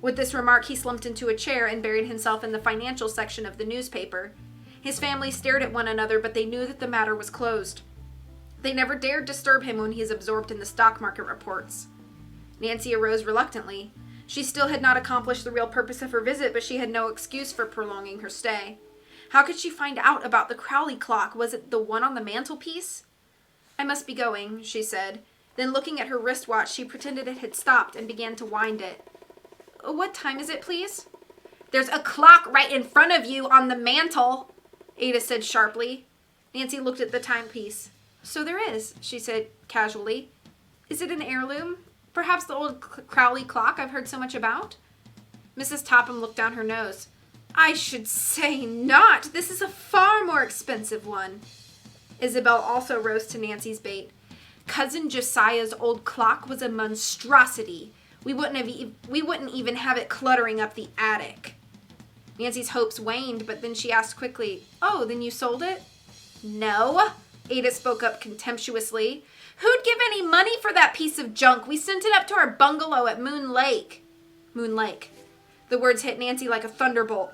With this remark, he slumped into a chair and buried himself in the financial section of the newspaper. His family stared at one another, but they knew that the matter was closed. They never dared disturb him when he is absorbed in the stock market reports. Nancy arose reluctantly. She still had not accomplished the real purpose of her visit, but she had no excuse for prolonging her stay. How could she find out about the Crowley clock? Was it the one on the mantelpiece? "I must be going," she said. Then, looking at her wristwatch, she pretended it had stopped and began to wind it. "What time is it, please?" "There's a clock right in front of you on the mantel," Ada said sharply. Nancy looked at the timepiece. "So there is," she said casually. "Is it an heirloom? Perhaps the old Crowley clock I've heard so much about?" Mrs. Topham looked down her nose. "I should say not. This is a far more expensive one." Isabel also rose to Nancy's bait. "Cousin Josiah's old clock was a monstrosity. We wouldn't even have it cluttering up the attic." Nancy's hopes waned, but then she asked quickly, "Oh, then you sold it?" "No," Ada spoke up contemptuously. "Who'd give any money for that piece of junk? We sent it up to our bungalow at Moon Lake." Moon Lake. The words hit Nancy like a thunderbolt.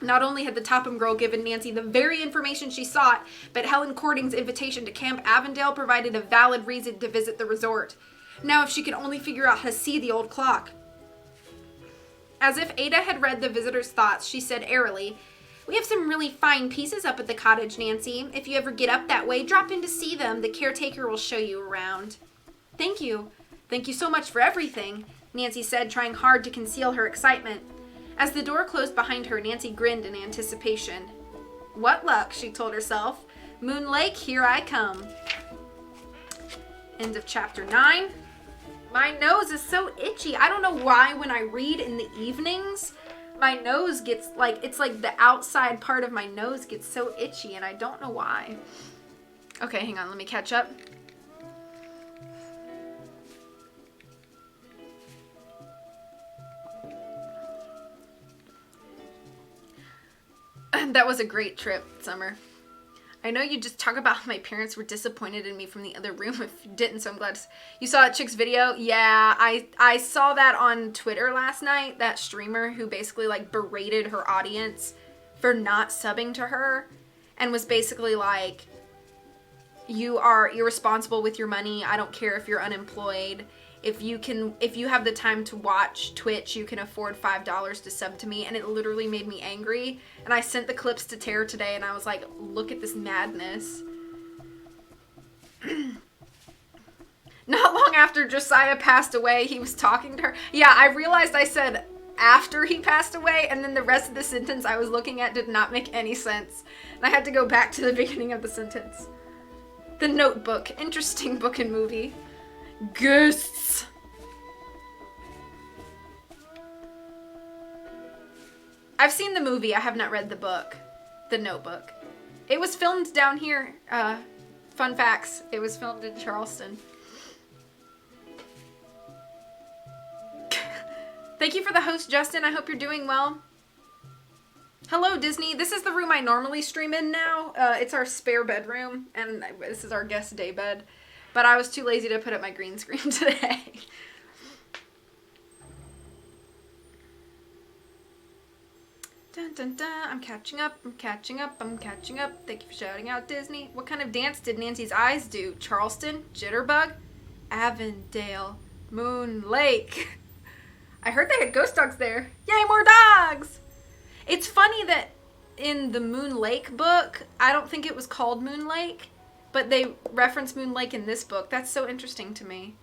Not only had the Topham girl given Nancy the very information she sought, but Helen Cording's invitation to Camp Avondale provided a valid reason to visit the resort. Now if she could only figure out how to see the old clock. As if Ada had read the visitor's thoughts, she said airily, "We have some really fine pieces up at the cottage, Nancy. If you ever get up that way, drop in to see them. The caretaker will show you around." "Thank you. Thank you so much for everything," Nancy said, trying hard to conceal her excitement. As the door closed behind her, Nancy grinned in anticipation. "What luck," she told herself. "Moon Lake, here I come." End of chapter 9. My nose is so itchy. I don't know why when I read in the evenings, my nose gets it's like the outside part of my nose gets so itchy, and I don't know why. Okay, hang on, let me catch up. That was a great trip, Summer. I know you just talk about how my parents were disappointed in me from the other room if you didn't, so I'm glad you saw that chick's video. Yeah, I saw that on Twitter last night, that streamer who basically like berated her audience for not subbing to her and was basically like, you are irresponsible with your money. I don't care if you're unemployed. If you have the time to watch Twitch, you can afford $5 to sub to me. And it literally made me angry. And I sent the clips to Tara today and I was like, look at this madness. Not long after Josiah passed away, he was talking to her. Yeah, I realized I said after he passed away, and then the rest of the sentence I was looking at did not make any sense. And I had to go back to the beginning of the sentence. The Notebook. Interesting book and movie. Ghosts. I've seen the movie. I have not read the book. The Notebook. It was filmed down here. Fun facts. It was filmed in Charleston. Thank you for the host, Justin. I hope you're doing well. Hello, Disney. This is the room I normally stream in now. It's our spare bedroom, and this is our guest day bed. But I was too lazy to put up my green screen today. Dun, dun, dun. I'm catching up. I'm catching up. I'm catching up. Thank you for shouting out, Disney. What kind of dance did Nancy's eyes do? Charleston? Jitterbug? Avondale? Moon Lake? I heard they had ghost dogs there. Yay, more dogs! It's funny that in the Moon Lake book, I don't think it was called Moon Lake. But they reference Moon Lake in this book. That's so interesting to me.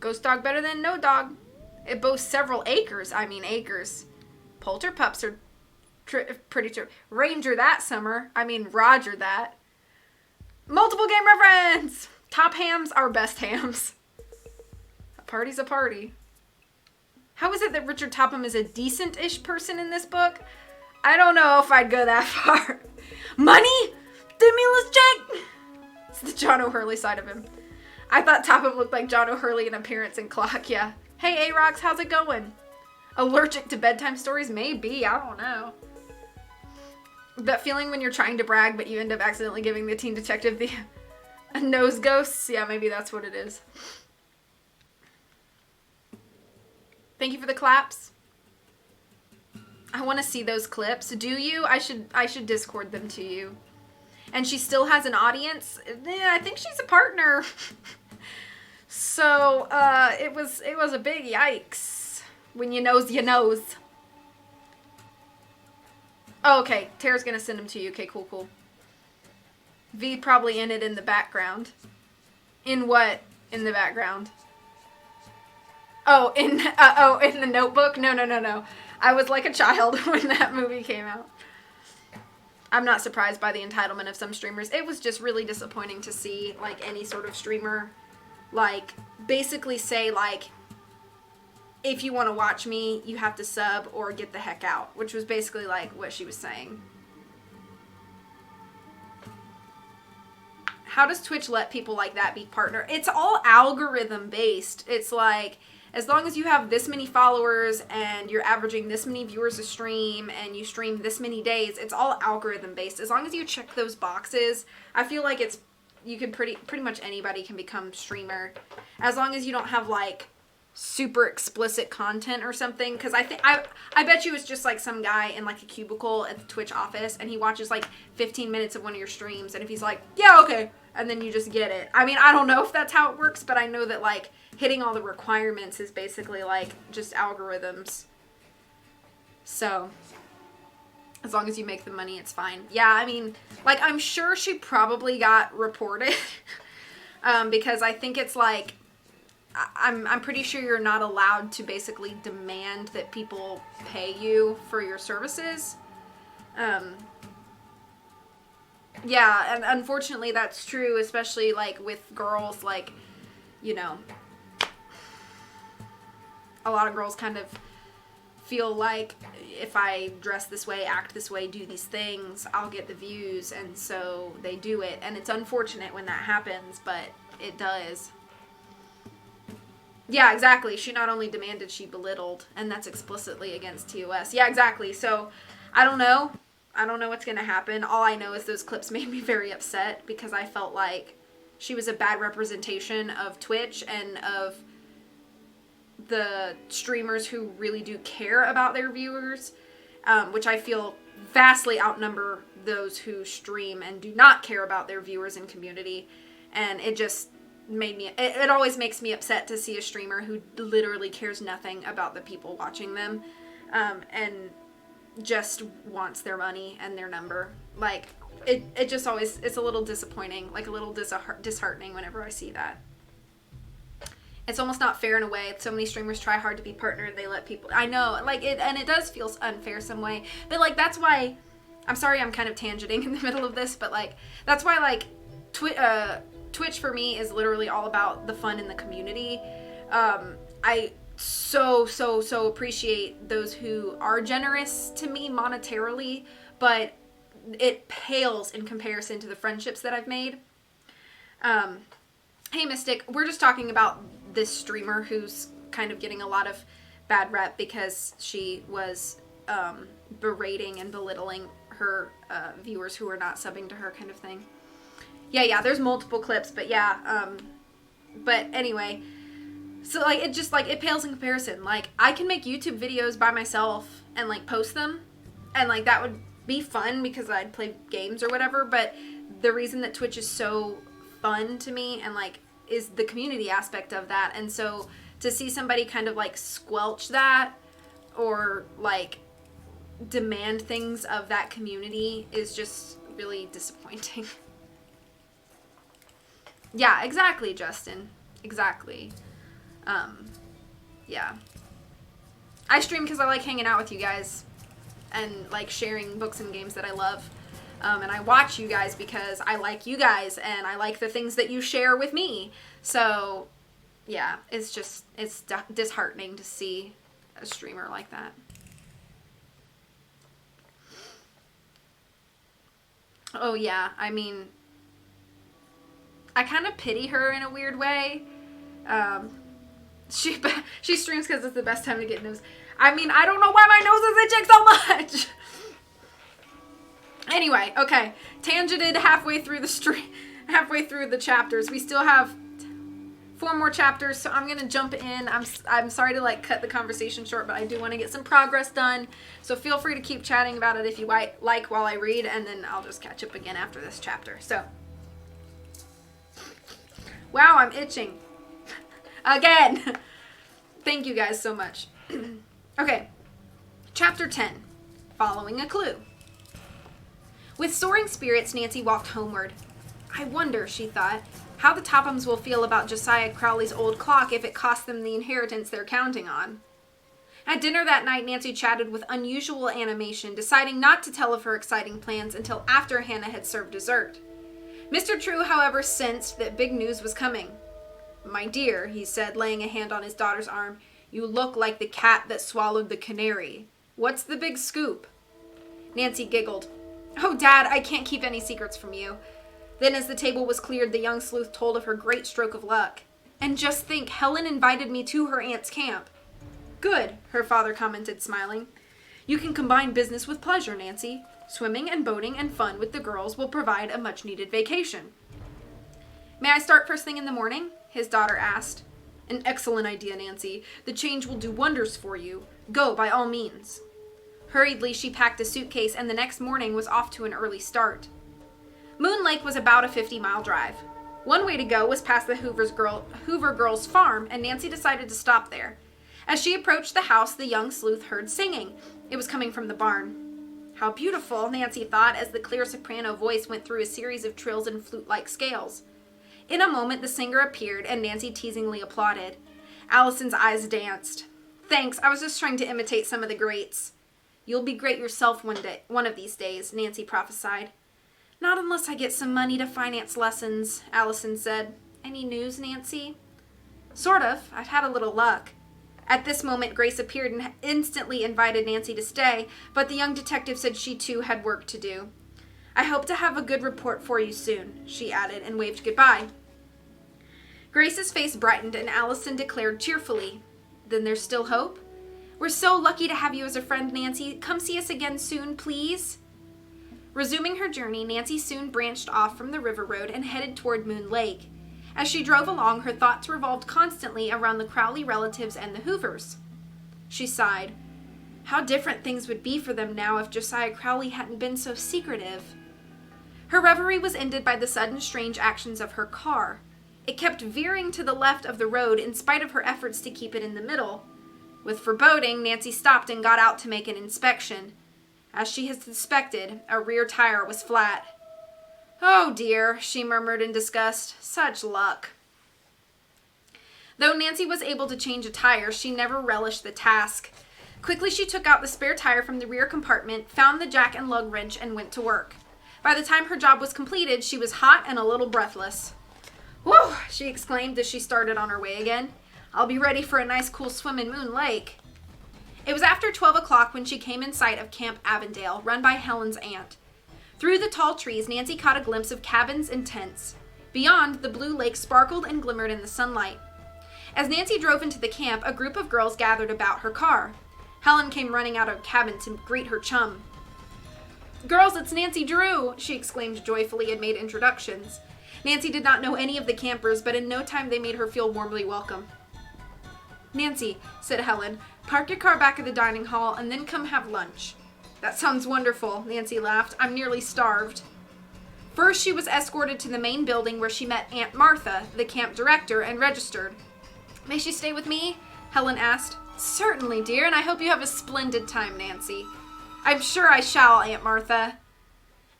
Ghost dog better than no dog. It boasts several acres. I mean acres. Polter pups are pretty true. Ranger that summer. I mean Roger that. Multiple game reference! Top hams are best hams. A party's a party. How is it that Richard Topham is a decent-ish person in this book? I don't know if I'd go that far. Money? Stimulus check? It's the John O'Hurley side of him. I thought Topham looked like John O'Hurley in appearance and clock, yeah. Hey, A-Rox, how's it going? Allergic to bedtime stories? Maybe, I don't know. That feeling when you're trying to brag, but you end up accidentally giving the teen detective a nose ghost? Yeah, maybe that's what it is. Thank you for the claps. I want to see those clips. Do you? I should Discord them to you. And she still has an audience. Yeah, I think she's a partner. So, it was a big yikes. When you knows, you knows. Oh, okay. Tara's gonna send them to you. Okay, cool. V probably in it in the background. In what? In the background? Oh, in the Notebook? No. I was like a child when that movie came out. I'm not surprised by the entitlement of some streamers. It was just really disappointing to see, like, any sort of streamer, like, basically say, like, if you want to watch me, you have to sub or get the heck out, which was basically, like, what she was saying. How does Twitch let people like that be partner? It's all algorithm based. It's like, as long as you have this many followers and you're averaging this many viewers a stream and you stream this many days, it's all algorithm based. As long as you check those boxes, I feel like you can pretty much anybody can become streamer. As long as you don't have like super explicit content or something, because I bet you it's just like some guy in like a cubicle at the Twitch office and he watches like 15 minutes of one of your streams, and if he's like, yeah, okay, and then you just get it. I mean, I don't know if that's how it works, but I know that like hitting all the requirements is basically like just algorithms. So as long as you make the money, it's fine. Yeah, I mean, like, I'm sure she probably got reported because I think it's like, I'm pretty sure you're not allowed to basically demand that people pay you for your services. Yeah, and unfortunately that's true, especially like with girls, like, you know, a lot of girls kind of feel like if I dress this way, act this way, do these things, I'll get the views, and so they do it. And it's unfortunate when that happens, but it does. Yeah, exactly. She not only demanded, she belittled, and that's explicitly against TOS. Yeah, exactly. So, I don't know. I don't know what's going to happen. All I know is those clips made me very upset because I felt like she was a bad representation of Twitch and of the streamers who really do care about their viewers, which I feel vastly outnumber those who stream and do not care about their viewers and community. And it just made me, it always makes me upset to see a streamer who literally cares nothing about the people watching them, and just wants their money and their number. Like, it just always, it's a little disappointing, like a little disheartening whenever I see that. It's almost not fair in a way. So many streamers try hard to be partnered. They let people, I know, like it, and it does feel unfair some way, but like, that's why, I'm sorry, I'm kind of tangenting in the middle of this, but like, that's why like Twitch for me is literally all about the fun in the community. I so appreciate those who are generous to me monetarily, but it pales in comparison to the friendships that I've made. Hey Mystic, we're just talking about this streamer who's kind of getting a lot of bad rep because she was berating and belittling her viewers who are not subbing to her, kind of thing. Yeah, there's multiple clips, but yeah, but anyway, so like, it just like, it pales in comparison. Like, I can make YouTube videos by myself and like post them, and like that would be fun because I'd play games or whatever, but the reason that Twitch is so fun to me and like is the community aspect of that. And so to see somebody kind of like squelch that or like demand things of that community is just really disappointing. Yeah, exactly, Justin. Exactly. Yeah. I stream because I like hanging out with you guys and like sharing books and games that I love. And I watch you guys because I like you guys and I like the things that you share with me. So, yeah, it's just, it's disheartening to see a streamer like that. Oh, yeah, I mean, I kind of pity her in a weird way. She streams because it's the best time to get news. I mean, I don't know why my nose is itching so much. Anyway, okay, tangented halfway through the chapters. We still have 4 more chapters, so I'm gonna jump in. I'm sorry to like cut the conversation short, but I do want to get some progress done. So feel free to keep chatting about it if you like while I read, and then I'll just catch up again after this chapter. So, wow, I'm itching again. Thank you guys so much. Okay, chapter 10, following a clue. With soaring spirits, Nancy walked homeward. I wonder, she thought, how the Tophams will feel about Josiah Crowley's old clock if it costs them the inheritance they're counting on. At dinner that night, Nancy chatted with unusual animation, deciding not to tell of her exciting plans until after Hannah had served dessert. Mr. True, however, sensed that big news was coming. My dear, he said, laying a hand on his daughter's arm, you look like the cat that swallowed the canary. What's the big scoop? Nancy giggled. Oh, Dad, I can't keep any secrets from you. Then as the table was cleared, the young sleuth told of her great stroke of luck. And just think, Helen invited me to her aunt's camp. Good, her father commented, smiling. You can combine business with pleasure, Nancy. Swimming and boating and fun with the girls will provide a much-needed vacation. May I start first thing in the morning? His daughter asked. An excellent idea, Nancy. The change will do wonders for you. Go, by all means. Hurriedly, she packed a suitcase and the next morning was off to an early start. Moon Lake was about a 50-mile drive. One way to go was past the Hoover girls' farm, and Nancy decided to stop there. As she approached the house, the young sleuth heard singing. It was coming from the barn. How beautiful, Nancy thought, as the clear soprano voice went through a series of trills and flute-like scales. In a moment, the singer appeared, and Nancy teasingly applauded. Allison's eyes danced. Thanks, I was just trying to imitate some of the greats. You'll be great yourself one of these days, Nancy prophesied. Not unless I get some money to finance lessons, Allison said. Any news, Nancy? Sort of. I've had a little luck. At this moment, Grace appeared and instantly invited Nancy to stay, but the young detective said she too had work to do. "I hope to have a good report for you soon," she added, and waved goodbye. Grace's face brightened, and Allison declared cheerfully, "Then there's still hope? We're so lucky to have you as a friend, Nancy. Come see us again soon, please." Resuming her journey, Nancy soon branched off from the river road and headed toward Moon Lake. As she drove along, her thoughts revolved constantly around the Crowley relatives and the Hoovers. She sighed. How different things would be for them now if Josiah Crowley hadn't been so secretive. Her reverie was ended by the sudden strange actions of her car. It kept veering to the left of the road in spite of her efforts to keep it in the middle. With foreboding, Nancy stopped and got out to make an inspection. As she had suspected, a rear tire was flat. "Oh dear," she murmured in disgust. "Such luck." Though Nancy was able to change a tire, she never relished the task. Quickly she took out the spare tire from the rear compartment, found the jack and lug wrench, and went to work. By the time her job was completed, she was hot and a little breathless. "Whew," she exclaimed as she started on her way again. "I'll be ready for a nice cool swim in Moon Lake." It was after 12 o'clock when she came in sight of Camp Avondale, run by Helen's aunt. Through the tall trees, Nancy caught a glimpse of cabins and tents. Beyond, the blue lake sparkled and glimmered in the sunlight. As Nancy drove into the camp, a group of girls gathered about her car. Helen came running out of her cabin to greet her chum. "Girls, it's Nancy Drew!" she exclaimed joyfully and made introductions. Nancy did not know any of the campers, but in no time they made her feel warmly welcome. "Nancy," said Helen, "park your car back at the dining hall and then come have lunch." "That sounds wonderful," Nancy laughed. "I'm nearly starved." First, she was escorted to the main building where she met Aunt Martha, the camp director, and registered. "May she stay with me?" Helen asked. "Certainly, dear, and I hope you have a splendid time, Nancy." "I'm sure I shall, Aunt Martha."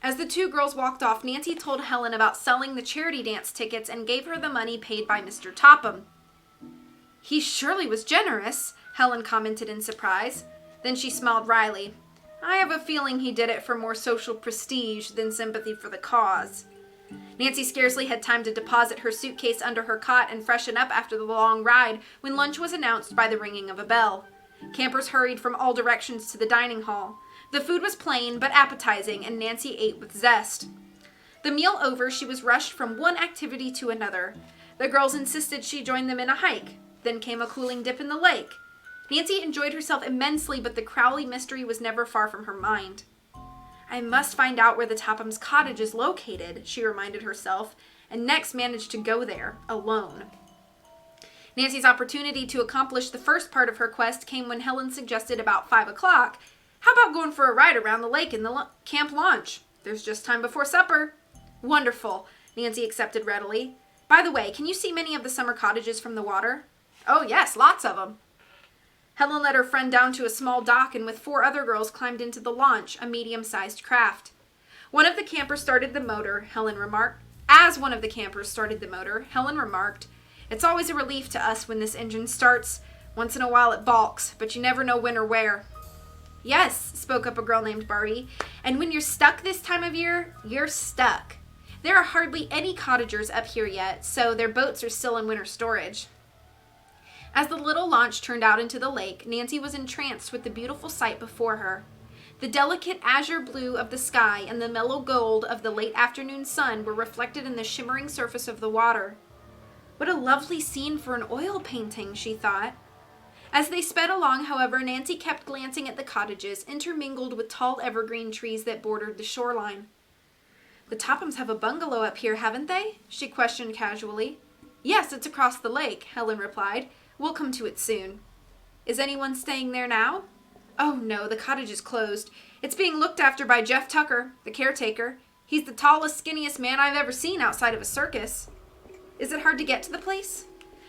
As the two girls walked off, Nancy told Helen about selling the charity dance tickets and gave her the money paid by Mr. Topham. "He surely was generous," Helen commented in surprise. Then she smiled wryly. "I have a feeling he did it for more social prestige than sympathy for the cause." Nancy scarcely had time to deposit her suitcase under her cot and freshen up after the long ride when lunch was announced by the ringing of a bell. Campers hurried from all directions to the dining hall. The food was plain but appetizing, and Nancy ate with zest. The meal over, she was rushed from one activity to another. The girls insisted she join them in a hike. Then came a cooling dip in the lake. Nancy enjoyed herself immensely, but the Crowley mystery was never far from her mind. "I must find out where the Tophams' cottage is located," she reminded herself, and next managed to go there, alone. Nancy's opportunity to accomplish the first part of her quest came when Helen suggested about 5 o'clock, "How about going for a ride around the lake in the camp launch? There's just time before supper." "Wonderful," Nancy accepted readily. "By the way, can you see many of the summer cottages from the water?" "Oh yes, lots of them." Helen led her friend down to a small dock and with 4 other girls climbed into the launch, a medium-sized craft. One of the campers started the motor, Helen remarked. As one of the campers started the motor, Helen remarked, "It's always a relief to us when this engine starts. Once in a while it balks, but you never know when or where." "Yes," spoke up a girl named Barbie, "and when you're stuck this time of year, you're stuck. There are hardly any cottagers up here yet, so their boats are still in winter storage." As the little launch turned out into the lake, Nancy was entranced with the beautiful sight before her. The delicate azure blue of the sky and the mellow gold of the late afternoon sun were reflected in the shimmering surface of the water. What a lovely scene for an oil painting, she thought. As they sped along, however, Nancy kept glancing at the cottages, intermingled with tall evergreen trees that bordered the shoreline. "The Tophams have a bungalow up here, haven't they?" she questioned casually. "Yes, it's across the lake," Helen replied. "We'll come to it soon." "Is anyone staying there now?" "Oh, no, the cottage is closed. It's being looked after by Jeff Tucker, the caretaker. He's the tallest, skinniest man I've ever seen outside of a circus." "Is it hard to get to the place?"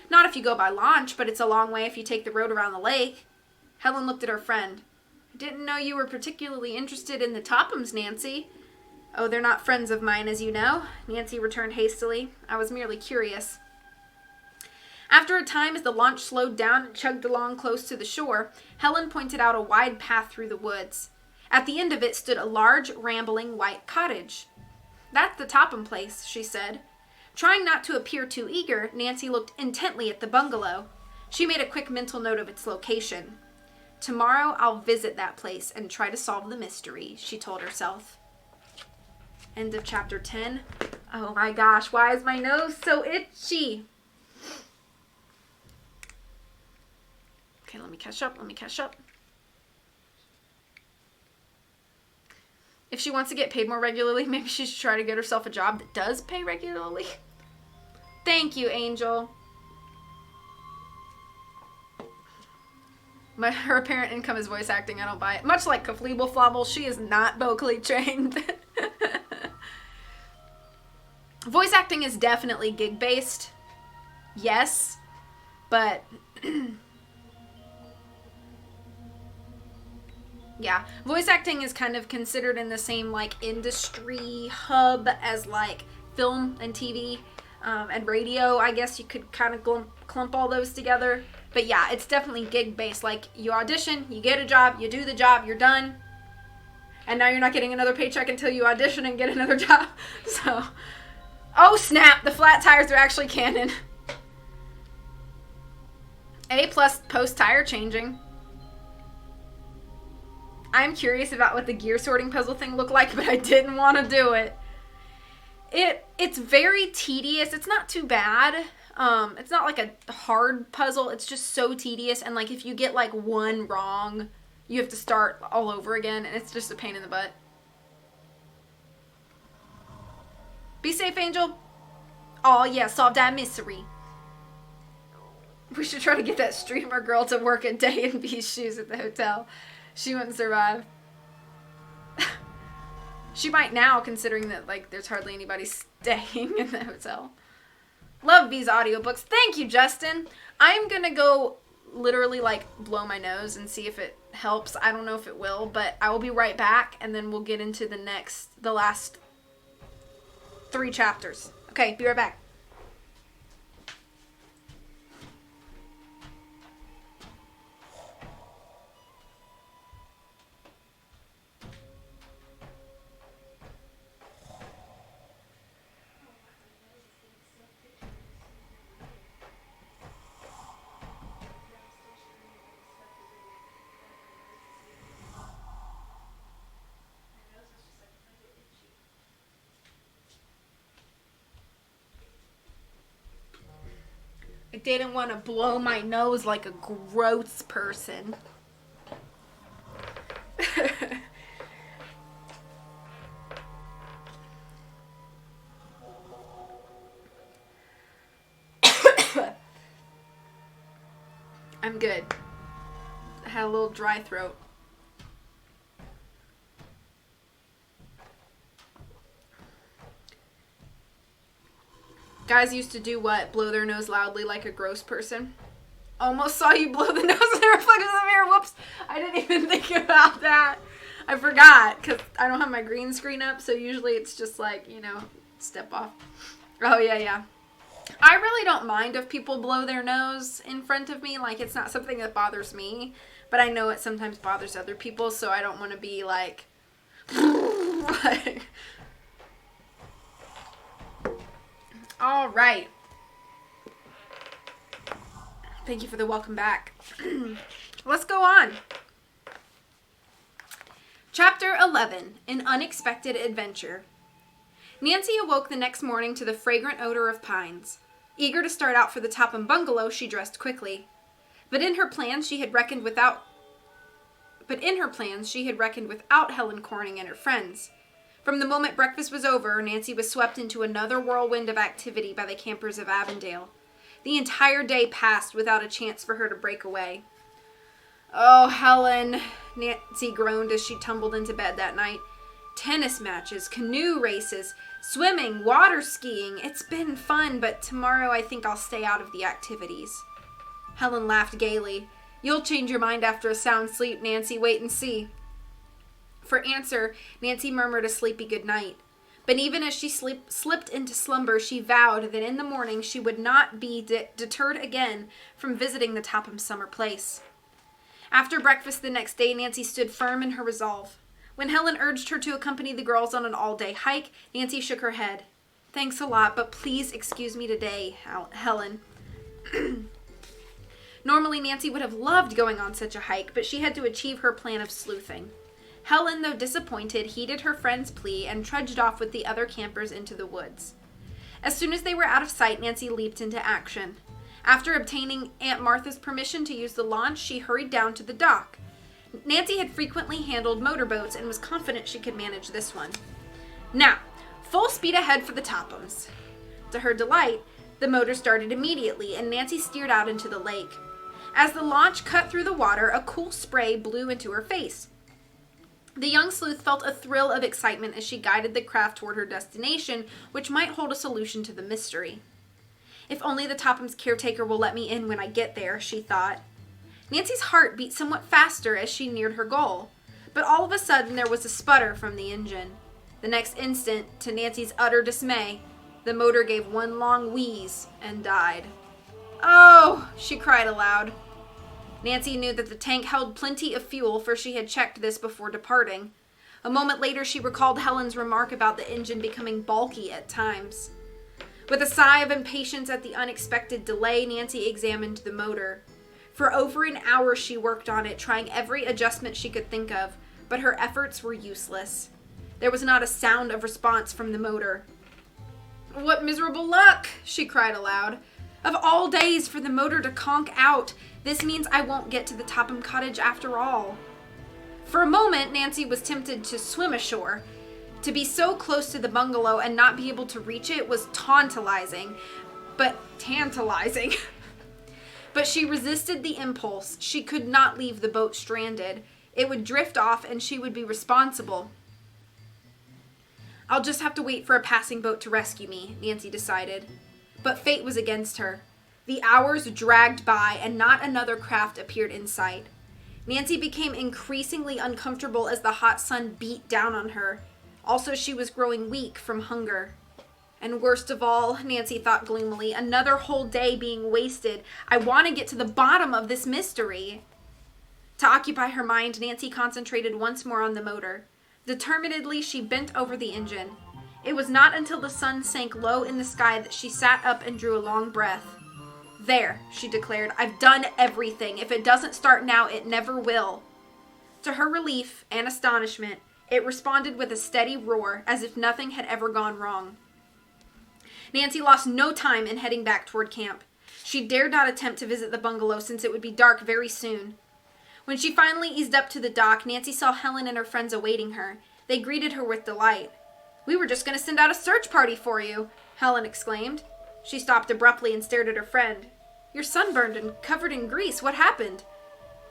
"Not if you go by launch, but it's a long way if you take the road around the lake." Helen looked at her friend. "I didn't know you were particularly interested in the Tophams, Nancy." "Oh, they're not friends of mine, as you know," Nancy returned hastily. "I was merely curious." After a time, as the launch slowed down and chugged along close to the shore, Helen pointed out a wide path through the woods. At the end of it stood a large, rambling white cottage. "That's the Topham place," she said. Trying not to appear too eager, Nancy looked intently at the bungalow. She made a quick mental note of its location. Tomorrow I'll visit that place and try to solve the mystery, she told herself. End of chapter 10. Oh my gosh, why is my nose so itchy? Okay, let me catch up. If she wants to get paid more regularly, maybe she should try to get herself a job that does pay regularly. Thank you, Angel. Her apparent income is voice acting. I don't buy it. Much like Kafleeble Flobble, she is not vocally trained. Voice acting is definitely gig-based. Yes. But... yeah. Voice acting is kind of considered in the same, like, industry hub as, like, film and TV and radio. I guess you could kind of clump all those together. But yeah, it's definitely gig-based. Like, you audition, you get a job, you do the job, you're done. And now you're not getting another paycheck until you audition and get another job. So, oh snap, the flat tires are actually canon. A+ post-tire changing. I'm curious about what the gear sorting puzzle thing looked like, but I didn't want to do it. It's very tedious. It's not too bad. It's not like a hard puzzle. It's just so tedious. And like if you get like one wrong, you have to start all over again. And it's just a pain in the butt. Be safe, Angel. Oh yeah, solve that mystery. We should try to get that streamer girl to work a day in B's shoes at the hotel. She wouldn't survive. She might now, considering that like there's hardly anybody staying in the hotel. Love these audiobooks. Thank you, Justin. I'm gonna go literally like blow my nose and see if it helps. I don't know if it will, but I will be right back and then we'll get into the last 3 chapters. Okay, be right back. I didn't want to blow my nose like a gross person. I'm good. I had a little dry throat. Guys used to do what? Blow their nose loudly like a gross person. Almost saw you blow the nose in the reflection of the mirror. Whoops. I didn't even think about that. I forgot because I don't have my green screen up. So usually it's just like, you know, step off. Oh, yeah. I really don't mind if people blow their nose in front of me. Like, it's not something that bothers me. But I know it sometimes bothers other people. So I don't want to be like... All right. Thank you for the welcome back. Let's go on. Chapter 11, An Unexpected Adventure. Nancy awoke the next morning to the fragrant odor of pines. Eager to start out for the Topham bungalow, she dressed quickly. But in her plans, she had reckoned without Helen Corning and her friends. From the moment breakfast was over, Nancy was swept into another whirlwind of activity by the campers of Avondale. The entire day passed without a chance for her to break away. Oh, Helen, Nancy groaned as she tumbled into bed that night. Tennis matches, canoe races, swimming, water skiing. It's been fun, but tomorrow I think I'll stay out of the activities. Helen laughed gaily. You'll change your mind after a sound sleep, Nancy. Wait and see. For answer, Nancy murmured a sleepy good night. But even as she slipped into slumber, she vowed that in the morning she would not be deterred again from visiting the Topham summer place. After breakfast the next day, Nancy stood firm in her resolve. When Helen urged her to accompany the girls on an all-day hike, Nancy shook her head. Thanks a lot, but please excuse me today, Helen. Normally, Nancy would have loved going on such a hike, but she had to achieve her plan of sleuthing. Helen, though disappointed, heeded her friend's plea and trudged off with the other campers into the woods. As soon as they were out of sight, Nancy leaped into action. After obtaining Aunt Martha's permission to use the launch, she hurried down to the dock. Nancy had frequently handled motorboats and was confident she could manage this one. Now, full speed ahead for the Tophams. To her delight, the motor started immediately, and Nancy steered out into the lake. As the launch cut through the water, a cool spray blew into her face. The young sleuth felt a thrill of excitement as she guided the craft toward her destination, which might hold a solution to the mystery. If only the Topham's caretaker will let me in when I get there, she thought. Nancy's heart beat somewhat faster as she neared her goal, but all of a sudden there was a sputter from the engine. The next instant, to Nancy's utter dismay, the motor gave one long wheeze and died. "Oh!" she cried aloud. Nancy knew that the tank held plenty of fuel, for she had checked this before departing. A moment later, she recalled Helen's remark about the engine becoming bulky at times. With a sigh of impatience at the unexpected delay, Nancy examined the motor. For over an hour she worked on it, trying every adjustment she could think of, but her efforts were useless. There was not a sound of response from the motor. "What miserable luck!" she cried aloud. "Of all days for the motor to conk out, this means I won't get to the Topham cottage after all." For a moment, Nancy was tempted to swim ashore. To be so close to the bungalow and not be able to reach it was tantalizing. But she resisted the impulse. She could not leave the boat stranded. It would drift off and she would be responsible. "I'll just have to wait for a passing boat to rescue me," Nancy decided. But fate was against her. The hours dragged by and not another craft appeared in sight. Nancy became increasingly uncomfortable as the hot sun beat down on her. Also, she was growing weak from hunger. And worst of all, Nancy thought gloomily, another whole day being wasted. I want to get to the bottom of this mystery. To occupy her mind, Nancy concentrated once more on the motor. Determinedly, she bent over the engine. It was not until the sun sank low in the sky that she sat up and drew a long breath. "There," she declared, "I've done everything. If it doesn't start now, it never will." To her relief and astonishment, it responded with a steady roar, as if nothing had ever gone wrong. Nancy lost no time in heading back toward camp. She dared not attempt to visit the bungalow since it would be dark very soon. When she finally eased up to the dock, Nancy saw Helen and her friends awaiting her. They greeted her with delight. "We were just going to send out a search party for you," Helen exclaimed. She stopped abruptly and stared at her friend. "You're sunburned and covered in grease. What happened?"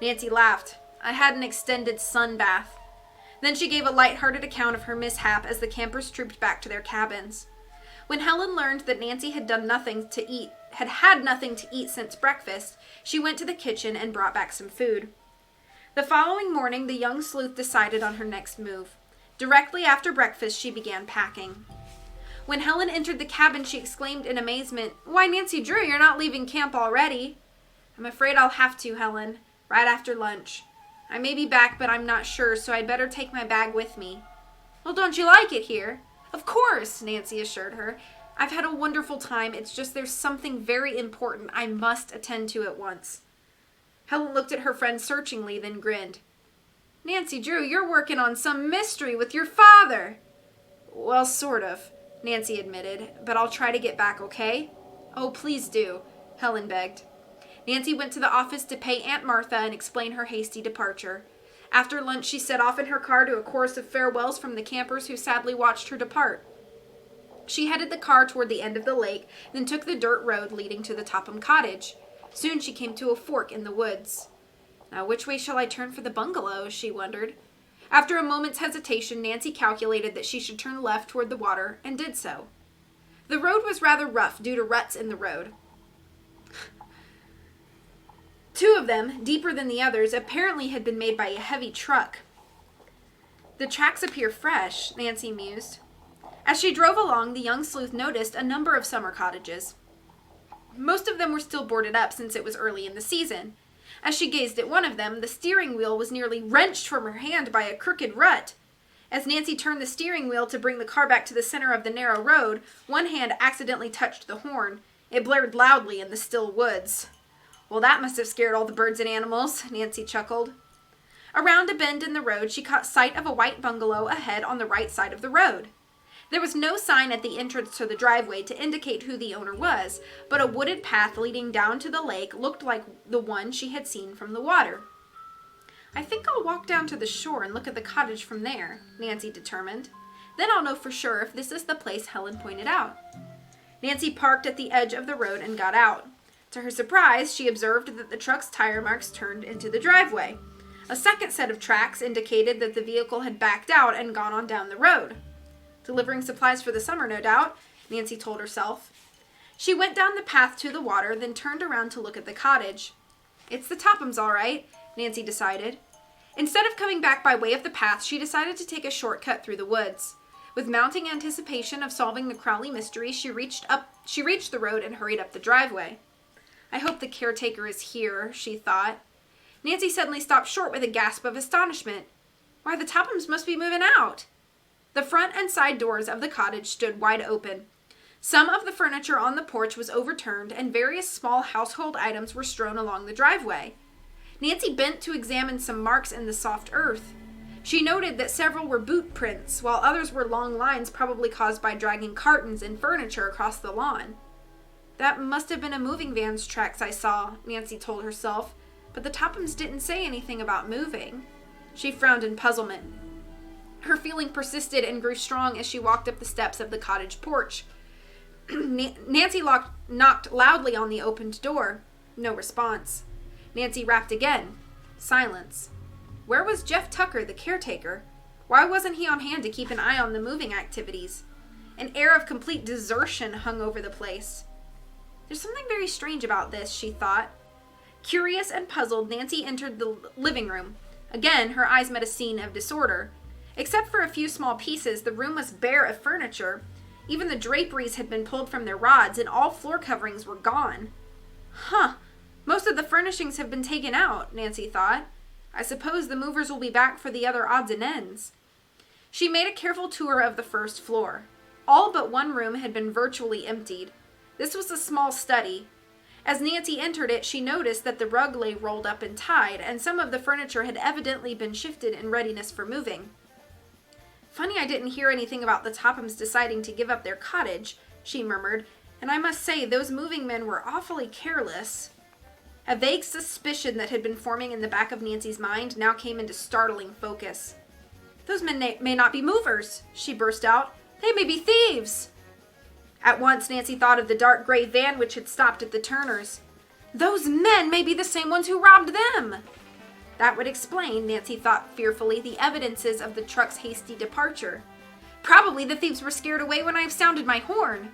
Nancy laughed. "I had an extended sun bath." Then she gave a light-hearted account of her mishap as the campers trooped back to their cabins. When Helen learned that Nancy had had nothing to eat since breakfast, she went to the kitchen and brought back some food. The following morning, the young sleuth decided on her next move. Directly after breakfast, she began packing. When Helen entered the cabin, she exclaimed in amazement, "Why, Nancy Drew, you're not leaving camp already." "I'm afraid I'll have to, Helen, right after lunch. I may be back, but I'm not sure, so I'd better take my bag with me." "Well, don't you like it here?" "Of course," Nancy assured her. "I've had a wonderful time. It's just there's something very important I must attend to at once." Helen looked at her friend searchingly, then grinned. "Nancy Drew, you're working on some mystery with your father." "Well, sort of," Nancy admitted, "but I'll try to get back, okay?" "Oh, please do," Helen begged. Nancy went to the office to pay Aunt Martha and explain her hasty departure. After lunch, she set off in her car to a chorus of farewells from the campers who sadly watched her depart. She headed the car toward the end of the lake, then took the dirt road leading to the Topham cottage. Soon she came to a fork in the woods. Now, which way shall I turn for the bungalow? She wondered. After a moment's hesitation, Nancy calculated that she should turn left toward the water, and did so. The road was rather rough due to ruts in the road. Two of them, deeper than the others, apparently had been made by a heavy truck. "The tracks appear fresh," Nancy mused. As she drove along, the young sleuth noticed a number of summer cottages. Most of them were still boarded up since it was early in the season. As she gazed at one of them, the steering wheel was nearly wrenched from her hand by a crooked rut. As Nancy turned the steering wheel to bring the car back to the center of the narrow road, one hand accidentally touched the horn. It blared loudly in the still woods. Well, that must have scared all the birds and animals, Nancy chuckled. Around a bend in the road, she caught sight of a white bungalow ahead on the right side of the road. There was no sign at the entrance to the driveway to indicate who the owner was, but a wooded path leading down to the lake looked like the one she had seen from the water. I think I'll walk down to the shore and look at the cottage from there, Nancy determined. Then I'll know for sure if this is the place Helen pointed out. Nancy parked at the edge of the road and got out. To her surprise, she observed that the truck's tire marks turned into the driveway. A second set of tracks indicated that the vehicle had backed out and gone on down the road. Delivering supplies for the summer, no doubt, Nancy told herself. She went down the path to the water, then turned around to look at the cottage. It's the Tophams, all right, Nancy decided. Instead of coming back by way of the path, she decided to take a shortcut through the woods. With mounting anticipation of solving the Crowley mystery, she reached the road and hurried up the driveway. I hope the caretaker is here, she thought. Nancy suddenly stopped short with a gasp of astonishment. Why, the Tophams must be moving out. The front and side doors of the cottage stood wide open. Some of the furniture on the porch was overturned, and various small household items were strewn along the driveway. Nancy bent to examine some marks in the soft earth. She noted that several were boot prints, while others were long lines probably caused by dragging cartons and furniture across the lawn. That must have been a moving van's tracks I saw, Nancy told herself, but the Tophams didn't say anything about moving. She frowned in puzzlement. Her feeling persisted and grew strong as she walked up the steps of the cottage porch. Nancy knocked loudly on the opened door. No response. Nancy rapped again. Silence. Where was Jeff Tucker, the caretaker? Why wasn't he on hand to keep an eye on the moving activities? An air of complete desertion hung over the place. There's something very strange about this, she thought. Curious and puzzled, Nancy entered the living room. Again, her eyes met a scene of disorder. Except for a few small pieces, the room was bare of furniture. Even the draperies had been pulled from their rods, and all floor coverings were gone. Huh, most of the furnishings have been taken out, Nancy thought. I suppose the movers will be back for the other odds and ends. She made a careful tour of the first floor. All but one room had been virtually emptied. This was a small study. As Nancy entered it, she noticed that the rug lay rolled up and tied, and some of the furniture had evidently been shifted in readiness for moving. Funny I didn't hear anything about the Tophams deciding to give up their cottage, she murmured, and I must say those moving men were awfully careless. A vague suspicion that had been forming in the back of Nancy's mind now came into startling focus. Those men may not be movers, she burst out. They may be thieves. At once, Nancy thought of the dark gray van which had stopped at the Turners. Those men may be the same ones who robbed them. That would explain, Nancy thought fearfully, the evidences of the truck's hasty departure. Probably the thieves were scared away when I sounded my horn.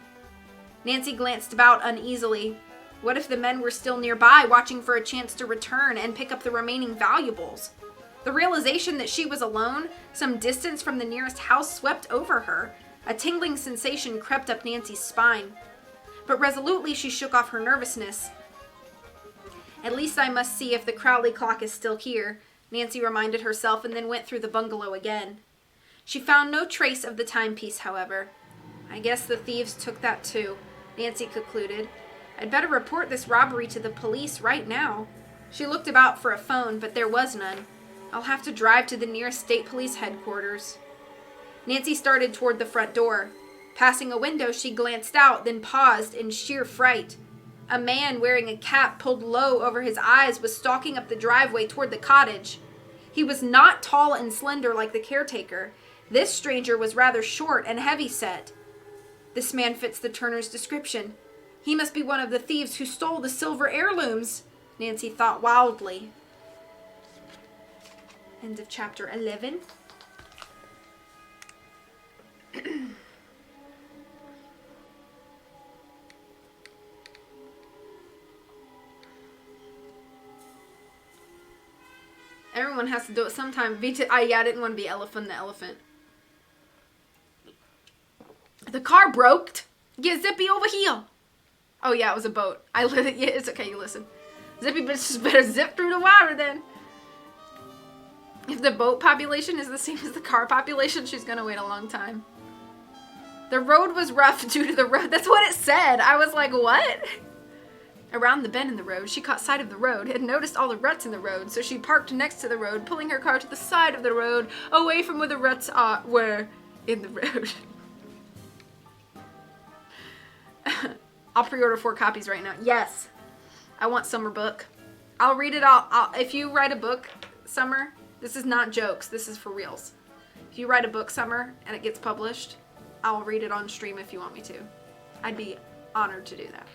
Nancy glanced about uneasily. What if the men were still nearby, watching for a chance to return and pick up the remaining valuables? The realization that she was alone, some distance from the nearest house, swept over her. A tingling sensation crept up Nancy's spine. But resolutely she shook off her nervousness. At least I must see if the Crowley clock is still here, Nancy reminded herself, and then went through the bungalow again. She found no trace of the timepiece, however. I guess the thieves took that too, Nancy concluded. I'd better report this robbery to the police right now. She looked about for a phone, but there was none. I'll have to drive to the nearest state police headquarters. Nancy started toward the front door. Passing a window, she glanced out, then paused in sheer fright. A man wearing a cap pulled low over his eyes was stalking up the driveway toward the cottage. He was not tall and slender like the caretaker. This stranger was rather short and heavy-set. This man fits the Turner's description. He must be one of the thieves who stole the silver heirlooms, Nancy thought wildly. End of chapter 11. Everyone has to do it sometime. I didn't want to be Elephant the Elephant. The car broke. Get Zippy over here. Oh yeah, it was a boat. Yeah, it's okay, you listen. Zippy better zip through the water then. If the boat population is the same as the car population, she's gonna wait a long time. The road was rough due to the road. That's what it said. I was like, what? Around the bend in the road, she caught sight of the road and noticed all the ruts in the road, so she parked next to the road, pulling her car to the side of the road, away from where the ruts were in the road. I'll pre-order 4 copies right now. Yes. I want Summer book. I'll read it all. If you write a book, Summer, this is not jokes. This is for reals. If you write a book, Summer, and it gets published, I'll read it on stream if you want me to. I'd be honored to do that.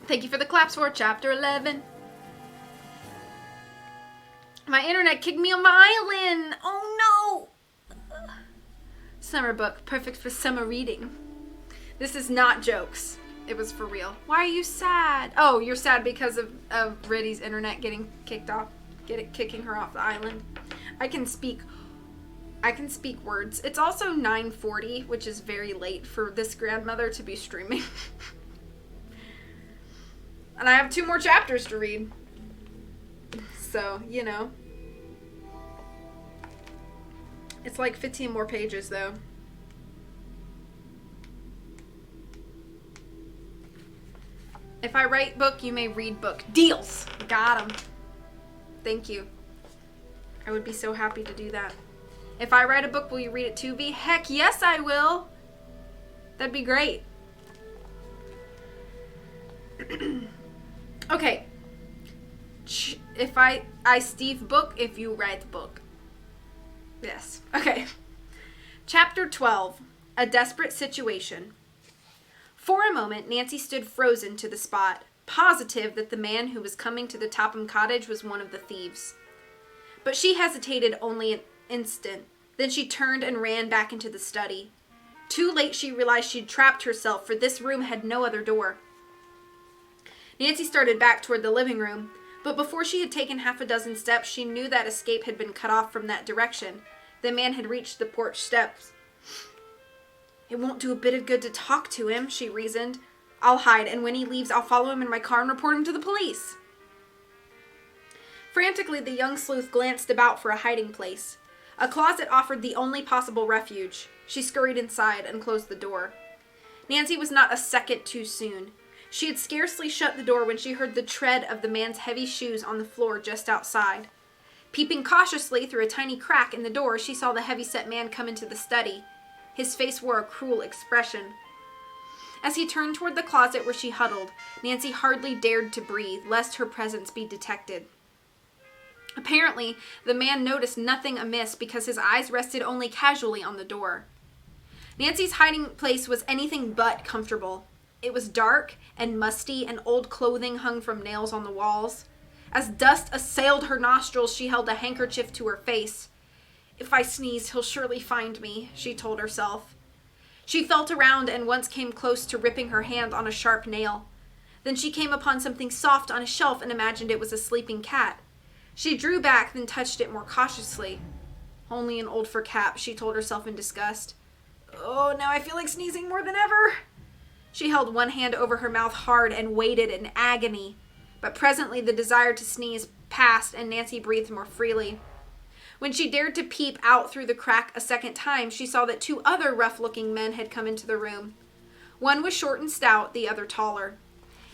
Thank you for the claps for chapter 11. My internet kicked me on my island. Oh no. Summer book, perfect for summer reading. This is not jokes. It was for real. Why are you sad? Oh, you're sad because of Riddy's internet getting kicked off, kicking her off the island. I can speak words. It's also 9:40, which is very late for this grandmother to be streaming. And I have 2 more chapters to read. So, you know. It's like 15 more pages, though. If I write book, you may read book. Deals! Got 'em. Thank you. I would be so happy to do that. If I write a book, will you read it too, V? Heck yes, I will. That'd be great. Okay. If I Steve book, if you write book. Yes. Okay. Chapter 12. A desperate situation. For a moment, Nancy stood frozen to the spot, positive that the man who was coming to the Topham cottage was one of the thieves. But she hesitated only an instant. Then she turned and ran back into the study. Too late, she realized she'd trapped herself, for this room had no other door. Nancy started back toward the living room, but before she had taken half a dozen steps, she knew that escape had been cut off from that direction. The man had reached the porch steps. It won't do a bit of good to talk to him, she reasoned. I'll hide, and when he leaves, I'll follow him in my car and report him to the police. Frantically, the young sleuth glanced about for a hiding place. A closet offered the only possible refuge. She scurried inside and closed the door. Nancy was not a second too soon. She had scarcely shut the door when she heard the tread of the man's heavy shoes on the floor just outside. Peeping cautiously through a tiny crack in the door, she saw the heavy-set man come into the study. His face wore a cruel expression. As he turned toward the closet where she huddled, Nancy hardly dared to breathe, lest her presence be detected. Apparently, the man noticed nothing amiss because his eyes rested only casually on the door. Nancy's hiding place was anything but comfortable. It was dark and musty, and old clothing hung from nails on the walls. As dust assailed her nostrils, she held a handkerchief to her face. If I sneeze, he'll surely find me, she told herself. She felt around and once came close to ripping her hand on a sharp nail. Then she came upon something soft on a shelf and imagined it was a sleeping cat. She drew back, then touched it more cautiously. Only an old fur cap, she told herself in disgust. Oh, now I feel like sneezing more than ever. She held one hand over her mouth hard and waited in agony. But presently the desire to sneeze passed and Nancy breathed more freely. When she dared to peep out through the crack a second time, she saw that 2 other rough-looking men had come into the room. One was short and stout, the other taller.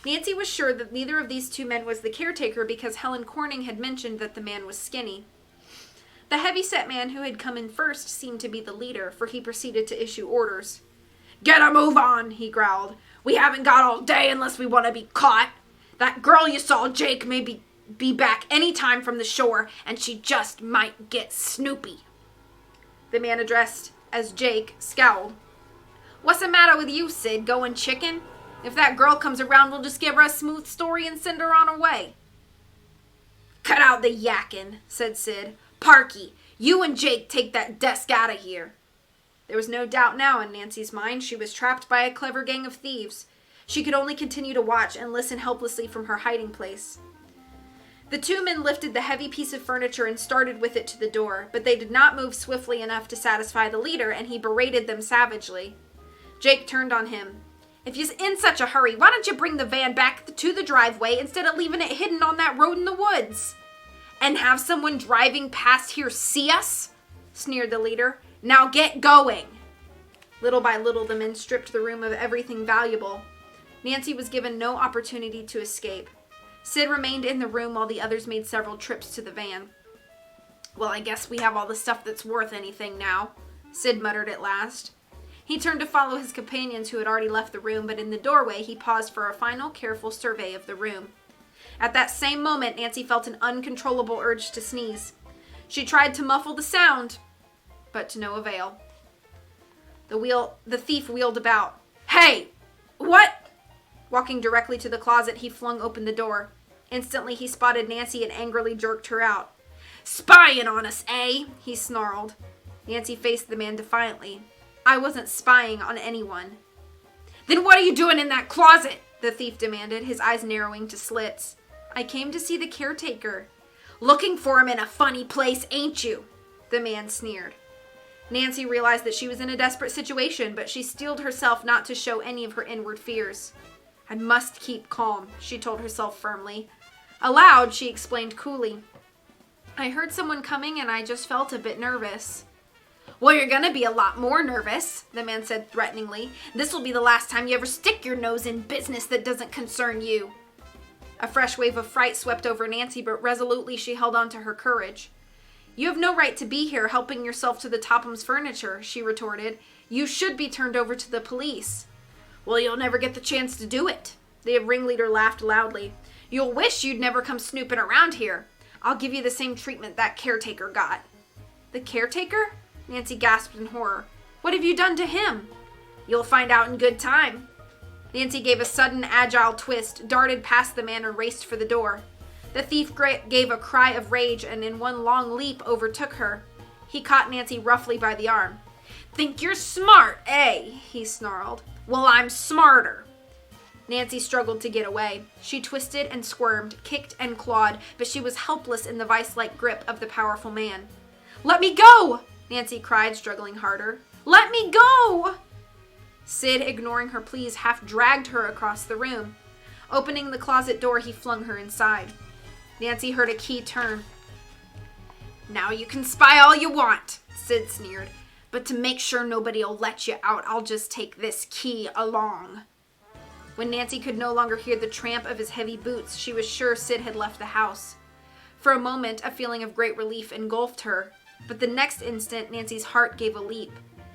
Nancy was sure that neither of these 2 men was the caretaker because Helen Corning had mentioned that the man was skinny. The heavy-set man who had come in first seemed to be the leader, for he proceeded to issue orders. Get a move on, he growled. We haven't got all day unless we want to be caught. That girl you saw, Jake, may be back any time from the shore, and she just might get snoopy. The man addressed as Jake scowled. What's the matter with you, Sid, going chicken? If that girl comes around, we'll just give her a smooth story and send her on her way. Cut out the yakking, said Sid. Parky, you and Jake take that desk out of here. There was no doubt now in Nancy's mind. She was trapped by a clever gang of thieves. She could only continue to watch and listen helplessly from her hiding place. The 2 men lifted the heavy piece of furniture and started with it to the door, but they did not move swiftly enough to satisfy the leader, and he berated them savagely. Jake turned on him. If you're in such a hurry, why don't you bring the van back to the driveway instead of leaving it hidden on that road in the woods? And have someone driving past here see us? Sneered the leader. Now get going. Little by little, the men stripped the room of everything valuable. Nancy was given no opportunity to escape. Sid remained in the room while the others made several trips to the van. "Well, I guess we have all the stuff that's worth anything now," Sid muttered at last. He turned to follow his companions who had already left the room, but in the doorway he paused for a final careful survey of the room. At that same moment, Nancy felt an uncontrollable urge to sneeze. She tried to muffle the sound, but to no avail. The thief wheeled about. "Hey! What?" Walking directly to the closet, he flung open the door. Instantly, he spotted Nancy and angrily jerked her out. "Spying on us, eh?" he snarled. Nancy faced the man defiantly. "I wasn't spying on anyone." "Then what are you doing in that closet?" the thief demanded, his eyes narrowing to slits. "I came to see the caretaker." "Looking for him in a funny place, ain't you?" the man sneered. Nancy realized that she was in a desperate situation, but she steeled herself not to show any of her inward fears. "I must keep calm," she told herself firmly. Aloud, she explained coolly. "I heard someone coming and I just felt a bit nervous." "Well, you're gonna be a lot more nervous," the man said threateningly. "This'll be the last time you ever stick your nose in business that doesn't concern you." A fresh wave of fright swept over Nancy, but resolutely she held on to her courage. "You have no right to be here helping yourself to the Topham's furniture," she retorted. "You should be turned over to the police." "Well, you'll never get the chance to do it." The ringleader laughed loudly. "You'll wish you'd never come snooping around here. I'll give you the same treatment that caretaker got." "The caretaker?" Nancy gasped in horror. "What have you done to him?" "You'll find out in good time." Nancy gave a sudden, agile twist, darted past the man, and raced for the door. The thief gave a cry of rage and in one long leap overtook her. He caught Nancy roughly by the arm. "Think you're smart, eh?" he snarled. "Well, I'm smarter." Nancy struggled to get away. She twisted and squirmed, kicked and clawed, but she was helpless in the vice-like grip of the powerful man. "Let me go!" Nancy cried, struggling harder. "Let me go!" Sid, ignoring her pleas, half dragged her across the room. Opening the closet door, he flung her inside. Nancy heard a key turn. "Now you can spy all you want," Sid sneered. "But to make sure nobody'll let you out, I'll just take this key along." When Nancy could no longer hear the tramp of his heavy boots, she was sure Sid had left the house. For a moment, a feeling of great relief engulfed her, but the next instant, Nancy's heart gave a leap.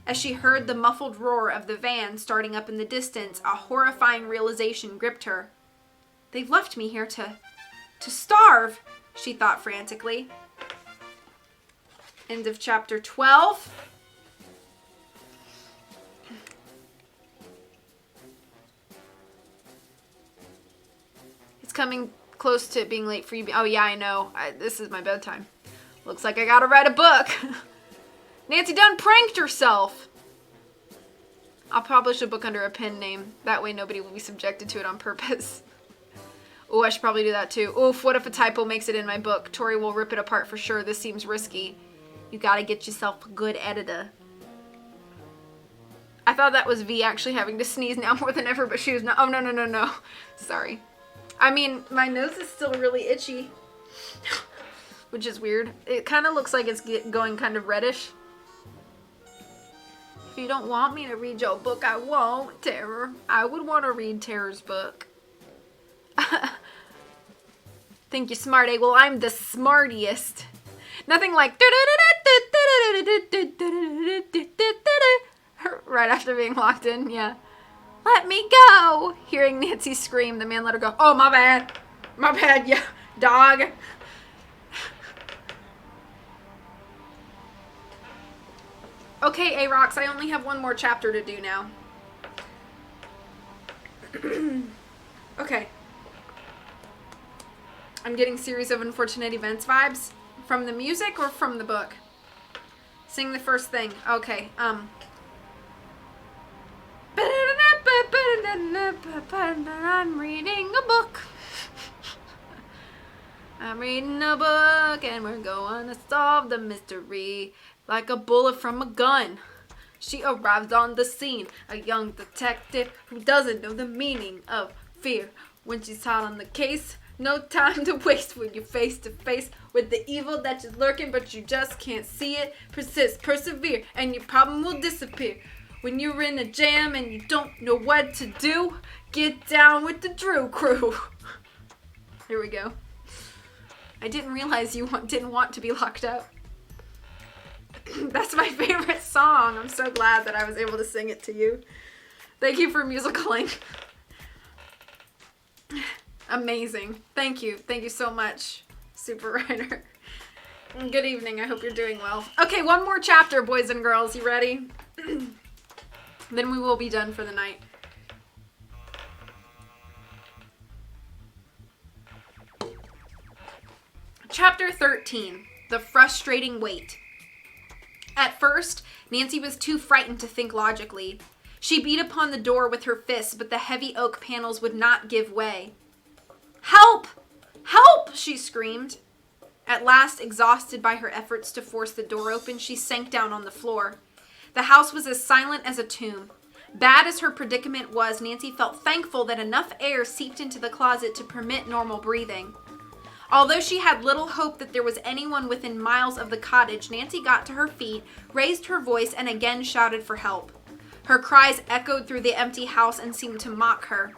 As she heard the muffled roar of the van starting up in the distance, a horrifying realization gripped her. "They've left me here to starve," she thought frantically. End of chapter 12. It's coming close to being late for you. Oh yeah, I know. This is my bedtime. Looks like I gotta write a book. Nancy done pranked herself. I'll publish a book under a pen name. That way nobody will be subjected to it on purpose. Oh, I should probably do that too. Oof, what if a typo makes it in my book? Tori will rip it apart for sure. This seems risky. You gotta get yourself a good editor. I thought that was V actually having to sneeze now more than ever, but she was not. Oh, no. Sorry. I mean, my nose is still really itchy, which is weird. It kind of looks like it's going kind of reddish. If you don't want me to read your book, I won't, Tara. I would want to read Tara's book. Think you're smart, eh? Well, I'm the smartiest. Nothing like right after being locked in, yeah. "Let me go!" Hearing Nancy scream, the man let her go. "Oh, my bad, yeah, dog." Okay, A-Rocks, I only have one more chapter to do now. Okay. I'm getting Series of Unfortunate Events vibes. From the music or from the book? Sing the first thing. Okay, I'm reading a book. I'm reading a book and we're going to solve the mystery. Like a bullet from a gun, she arrives on the scene. A young detective who doesn't know the meaning of fear. When she's hot on the case, no time to waste when you're face to face with the evil that is lurking, but you just can't see it. Persist, persevere, and your problem will disappear. When you're in a jam and you don't know what to do, Get down with the Drew crew. Here we go. I didn't realize you didn't want to be locked up. That's my favorite song. I'm so glad that I was able to sing it to you. Thank you for musicaling. Amazing. Thank you. Thank you so much, Super Writer. Good evening. I hope you're doing well. Okay, one more chapter, boys and girls. You ready? Then we will be done for the night. Chapter 13. The Frustrating Wait. At first, Nancy was too frightened to think logically. She beat upon the door with her fists, but the heavy oak panels would not give way. "Help! Help!" she screamed. At last, exhausted by her efforts to force the door open, she sank down on the floor. The house was as silent as a tomb. Bad as her predicament was, Nancy felt thankful that enough air seeped into the closet to permit normal breathing. Although she had little hope that there was anyone within miles of the cottage, Nancy got to her feet, raised her voice, and again shouted for help. Her cries echoed through the empty house and seemed to mock her.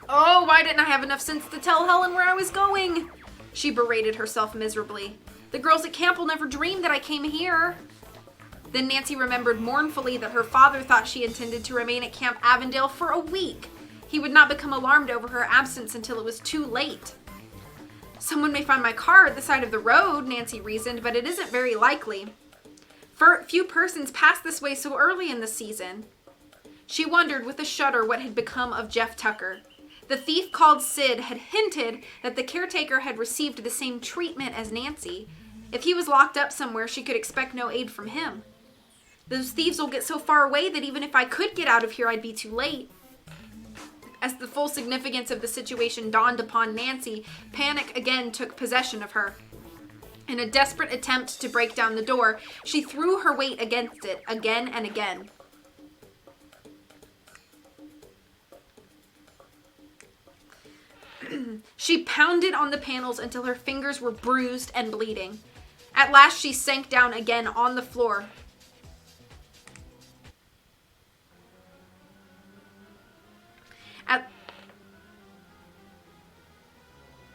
"Oh, why didn't I have enough sense to tell Helen where I was going?" She berated herself miserably. "The girls at camp will never dream that I came here." Then Nancy remembered mournfully that her father thought she intended to remain at Camp Avondale for a week. He would not become alarmed over her absence until it was too late. "Someone may find my car at the side of the road," Nancy reasoned, "but it isn't very likely. Few persons pass this way so early in the season." She wondered with a shudder what had become of Jeff Tucker. The thief called Sid had hinted that the caretaker had received the same treatment as Nancy. If he was locked up somewhere, she could expect no aid from him. "Those thieves will get so far away that even if I could get out of here, I'd be too late." As the full significance of the situation dawned upon Nancy, panic again took possession of her. In a desperate attempt to break down the door, she threw her weight against it again and again. She pounded on the panels until her fingers were bruised and bleeding. At last she sank down again on the floor.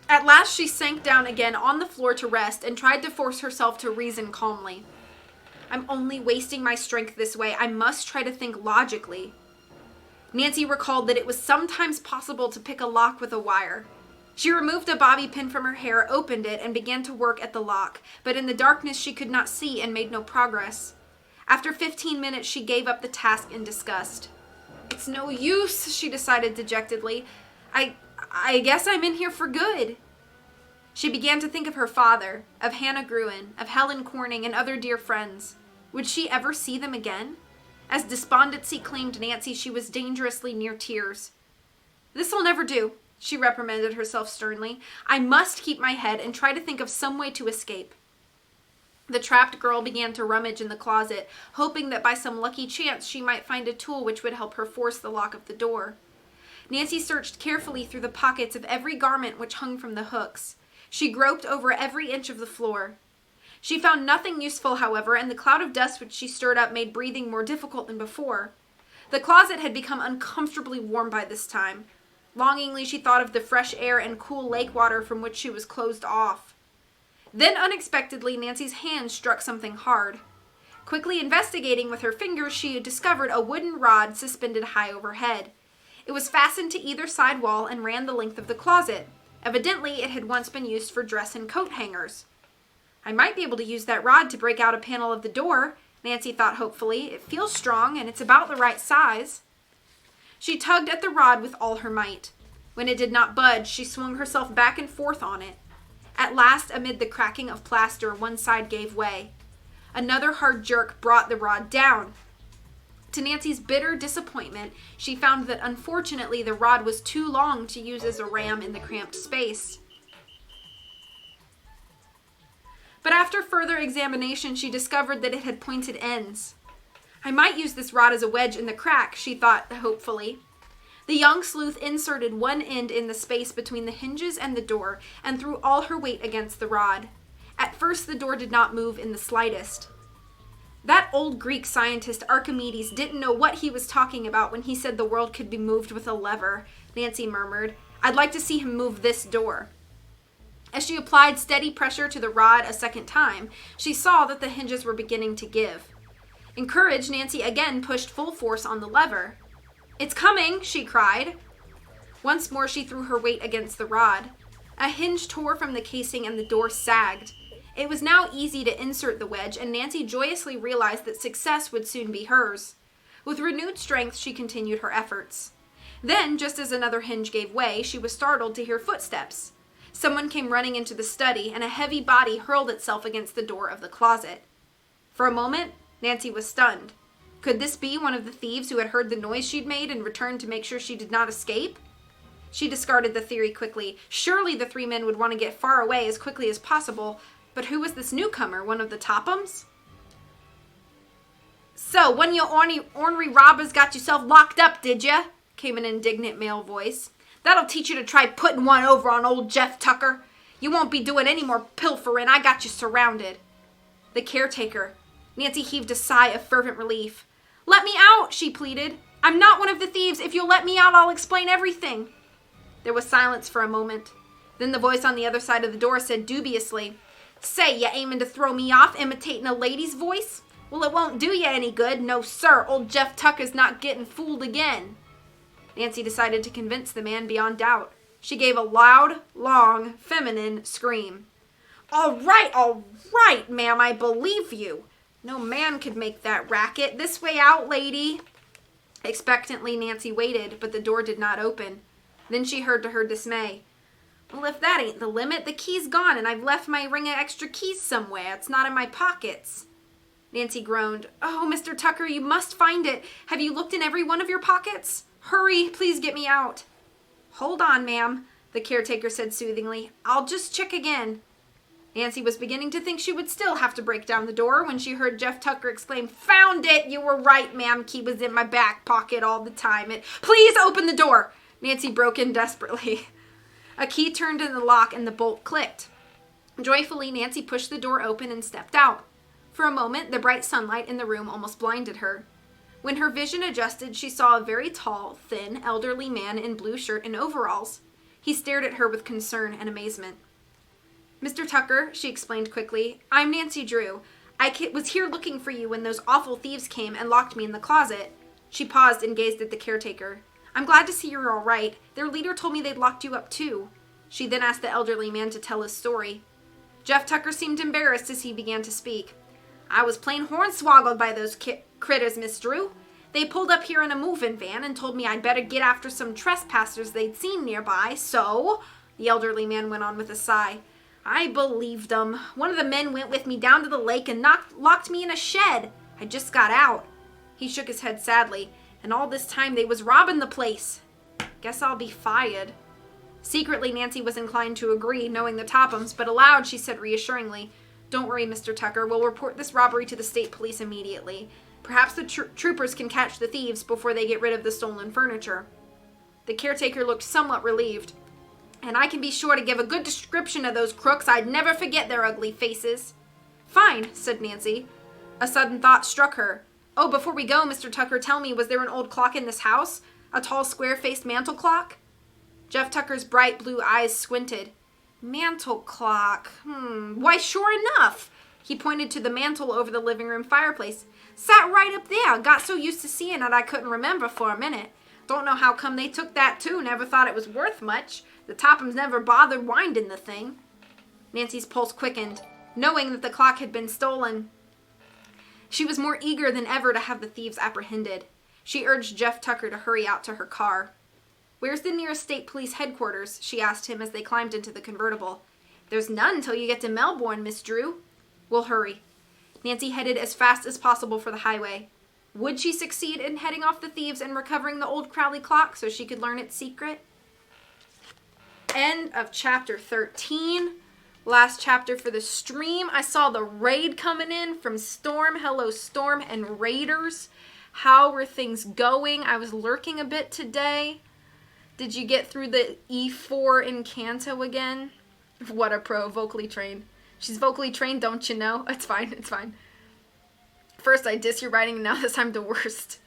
At last she sank down again on the floor to rest and tried to force herself to reason calmly. "I'm only wasting my strength this way. I must try to think logically." Nancy recalled that it was sometimes possible to pick a lock with a wire. She removed a bobby pin from her hair, opened it, and began to work at the lock, but in the darkness she could not see and made no progress. After 15 minutes, she gave up the task in disgust. "It's no use," she decided dejectedly. I guess I'm in here for good." She began to think of her father, of Hannah Gruen, of Helen Corning, and other dear friends. Would she ever see them again? As despondency claimed Nancy, she was dangerously near tears. "This'll never do," she reprimanded herself sternly. "I must keep my head and try to think of some way to escape." The trapped girl began to rummage in the closet, hoping that by some lucky chance she might find a tool which would help her force the lock of the door. Nancy searched carefully through the pockets of every garment which hung from the hooks. She groped over every inch of the floor. She found nothing useful, however, and the cloud of dust which she stirred up made breathing more difficult than before. The closet had become uncomfortably warm by this time. Longingly she thought of the fresh air and cool lake water from which she was closed off. Then unexpectedly Nancy's hand struck something hard. Quickly investigating with her fingers, she discovered a wooden rod suspended high overhead. It was fastened to either side wall and ran the length of the closet. Evidently, it had once been used for dress and coat hangers. "I might be able to use that rod to break out a panel of the door," Nancy thought hopefully. "It feels strong, and it's about the right size." She tugged at the rod with all her might. When it did not budge, she swung herself back and forth on it. At last, amid the cracking of plaster, one side gave way. Another hard jerk brought the rod down. To Nancy's bitter disappointment, she found that unfortunately the rod was too long to use as a ram in the cramped space. But after further examination, she discovered that it had pointed ends. "I might use this rod as a wedge in the crack," she thought hopefully. The young sleuth inserted one end in the space between the hinges and the door and threw all her weight against the rod. At first, the door did not move in the slightest. That old Greek scientist Archimedes didn't know what he was talking about when he said the world could be moved with a lever, Nancy murmured. I'd like to see him move this door. As she applied steady pressure to the rod a second time, she saw that the hinges were beginning to give. Encouraged, Nancy again pushed full force on the lever. It's coming, she cried. Once more she threw her weight against the rod. A hinge tore from the casing and the door sagged. It was now easy to insert the wedge, and Nancy joyously realized that success would soon be hers. With renewed strength, she continued her efforts. Then, just as another hinge gave way, she was startled to hear footsteps. Someone came running into the study, and a heavy body hurled itself against the door of the closet. For a moment, Nancy was stunned. Could this be one of the thieves who had heard the noise she'd made and returned to make sure she did not escape? She discarded the theory quickly. Surely the three men would want to get far away as quickly as possible, but who was this newcomer, one of the Tophams? So, one of your ornery robbers got yourself locked up, did ya? Came an indignant male voice. That'll teach you to try putting one over on old Jeff Tucker. You won't be doing any more pilfering. I got you surrounded. The caretaker. Nancy heaved a sigh of fervent relief. Let me out, she pleaded. I'm not one of the thieves. If you'll let me out, I'll explain everything. There was silence for a moment. Then the voice on the other side of the door said dubiously, Say, you aiming to throw me off imitating a lady's voice? Well, it won't do you any good. No, sir, old Jeff Tucker's not getting fooled again. Nancy decided to convince the man beyond doubt. She gave a loud, long, feminine scream. All right, ma'am, I believe you. No man could make that racket. This way out, lady. Expectantly, Nancy waited, but the door did not open. Then she heard to her dismay. Well, if that ain't the limit, the key's gone and I've left my ring of extra keys somewhere. It's not in my pockets. Nancy groaned. Oh, Mr. Tucker, you must find it. Have you looked in every one of your pockets? Hurry, please get me out. Hold on, ma'am, the caretaker said soothingly. I'll just check again. Nancy was beginning to think she would still have to break down the door when she heard Jeff Tucker exclaim, Found it! You were right, ma'am. Key was in my back pocket all the time. Please open the door! Nancy broke in desperately. A key turned in the lock and the bolt clicked. Joyfully, Nancy pushed the door open and stepped out. For a moment, the bright sunlight in the room almost blinded her. When her vision adjusted, she saw a very tall, thin, elderly man in blue shirt and overalls. He stared at her with concern and amazement. Mr. Tucker, she explained quickly, I'm Nancy Drew. I was here looking for you when those awful thieves came and locked me in the closet. She paused and gazed at the caretaker. I'm glad to see you're all right. Their leader told me they'd locked you up too. She then asked the elderly man to tell his story. Jeff Tucker seemed embarrassed as he began to speak. I was plain hornswoggled by those critters, Miss Drew. They pulled up here in a moving van and told me I'd better get after some trespassers they'd seen nearby, so, the elderly man went on with a sigh, I believed them. One of the men went with me down to the lake and locked me in a shed. I just got out. He shook his head sadly. And all this time they was robbing the place. Guess I'll be fired. Secretly, Nancy was inclined to agree, knowing the Tophams, but aloud she said reassuringly, Don't worry, Mr. Tucker. We'll report this robbery to the state police immediately. Perhaps the troopers can catch the thieves before they get rid of the stolen furniture. The caretaker looked somewhat relieved. And I can be sure to give a good description of those crooks. I'd never forget their ugly faces. Fine, said Nancy. A sudden thought struck her. Oh, before we go, Mr. Tucker, tell me, was there an old clock in this house? A tall, square-faced mantel clock? Jeff Tucker's bright blue eyes squinted. Mantel clock. Why, sure enough. He pointed to the mantel over the living room fireplace. Sat right up there. Got so used to seeing it I couldn't remember for a minute. Don't know how come they took that too. Never thought it was worth much. The Tophams never bothered winding the thing. Nancy's pulse quickened, knowing that the clock had been stolen. She was more eager than ever to have the thieves apprehended. She urged Jeff Tucker to hurry out to her car. Where's the nearest state police headquarters? She asked him as they climbed into the convertible. There's none till you get to Melbourne, Miss Drew. We'll hurry. Nancy headed as fast as possible for the highway. Would she succeed in heading off the thieves and recovering the old Crowley clock so she could learn its secret? End of chapter 13. Last chapter for the stream. I saw the raid coming in from Storm. Hello, Storm and Raiders. How were things going? I was lurking a bit today. Did you get through the E4 in Kanto again? What a pro, vocally trained. She's vocally trained, don't you know? It's fine, it's fine. First I diss your writing, and now this I'm the worst.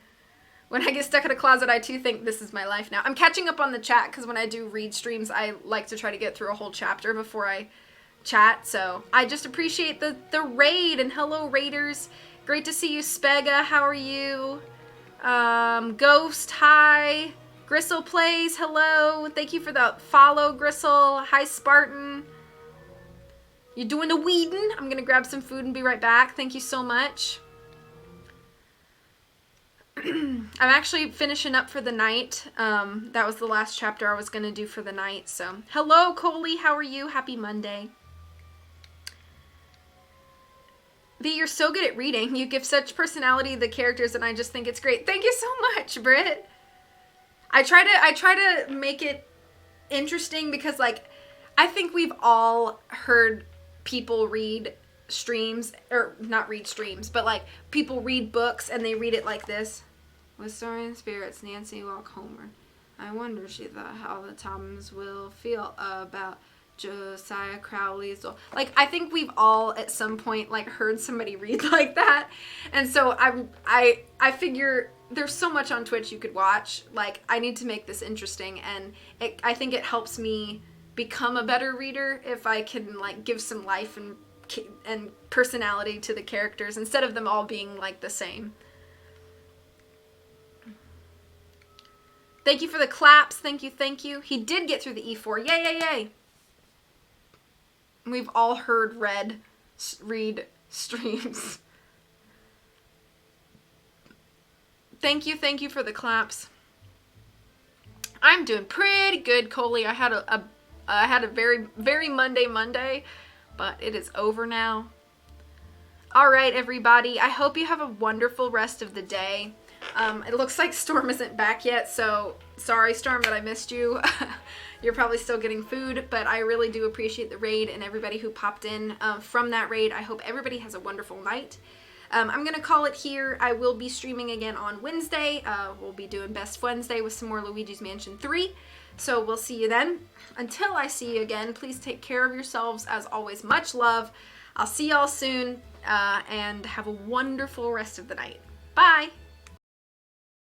When I get stuck in a closet, I too think this is my life now. I'm catching up on the chat because when I do read streams, I like to try to get through a whole chapter before I chat. So I just appreciate the raid, and hello raiders. Great to see you, Spega. How are you? Ghost, hi. Gristle Plays, hello. Thank you for the follow, Gristle. Hi, Spartan. You doing the weedin'? I'm gonna grab some food and be right back. Thank you so much. I'm actually finishing up for the night. That was the last chapter I was gonna do for the night. So, hello, Coley. How are you? Happy Monday. V, you're so good at reading. You give such personality to the characters, and I just think it's great. Thank you so much, Britt. I try to make it interesting because, like, I think we've all heard people read streams, or not read streams, but like people read books and they read it like this. With Soaring Spirits, Nancy walk homeward. I wonder, she thought, how the Toms will feel about Josiah Crowley's. Like, I think we've all at some point like heard somebody read like that, and so I figure there's so much on Twitch you could watch. Like, I need to make this interesting, and I think it helps me become a better reader if I can like give some life and personality to the characters instead of them all being like the same. Thank you for the claps. Thank you, thank you. He did get through the E4. Yay, yay, yay. We've all heard read streams. Thank you for the claps. I'm doing pretty good, Coley. I had a very, very Monday, but it is over now. All right, everybody. I hope you have a wonderful rest of the day. It looks like Storm isn't back yet, so sorry, Storm, that I missed you. You're probably still getting food, but I really do appreciate the raid and everybody who popped in from that raid. I hope everybody has a wonderful night. I'm going to call it here. I will be streaming again on Wednesday. We'll be doing Best Wednesday with some more Luigi's Mansion 3. So we'll see you then. Until I see you again, please take care of yourselves. As always, much love. I'll see y'all soon, and have a wonderful rest of the night. Bye!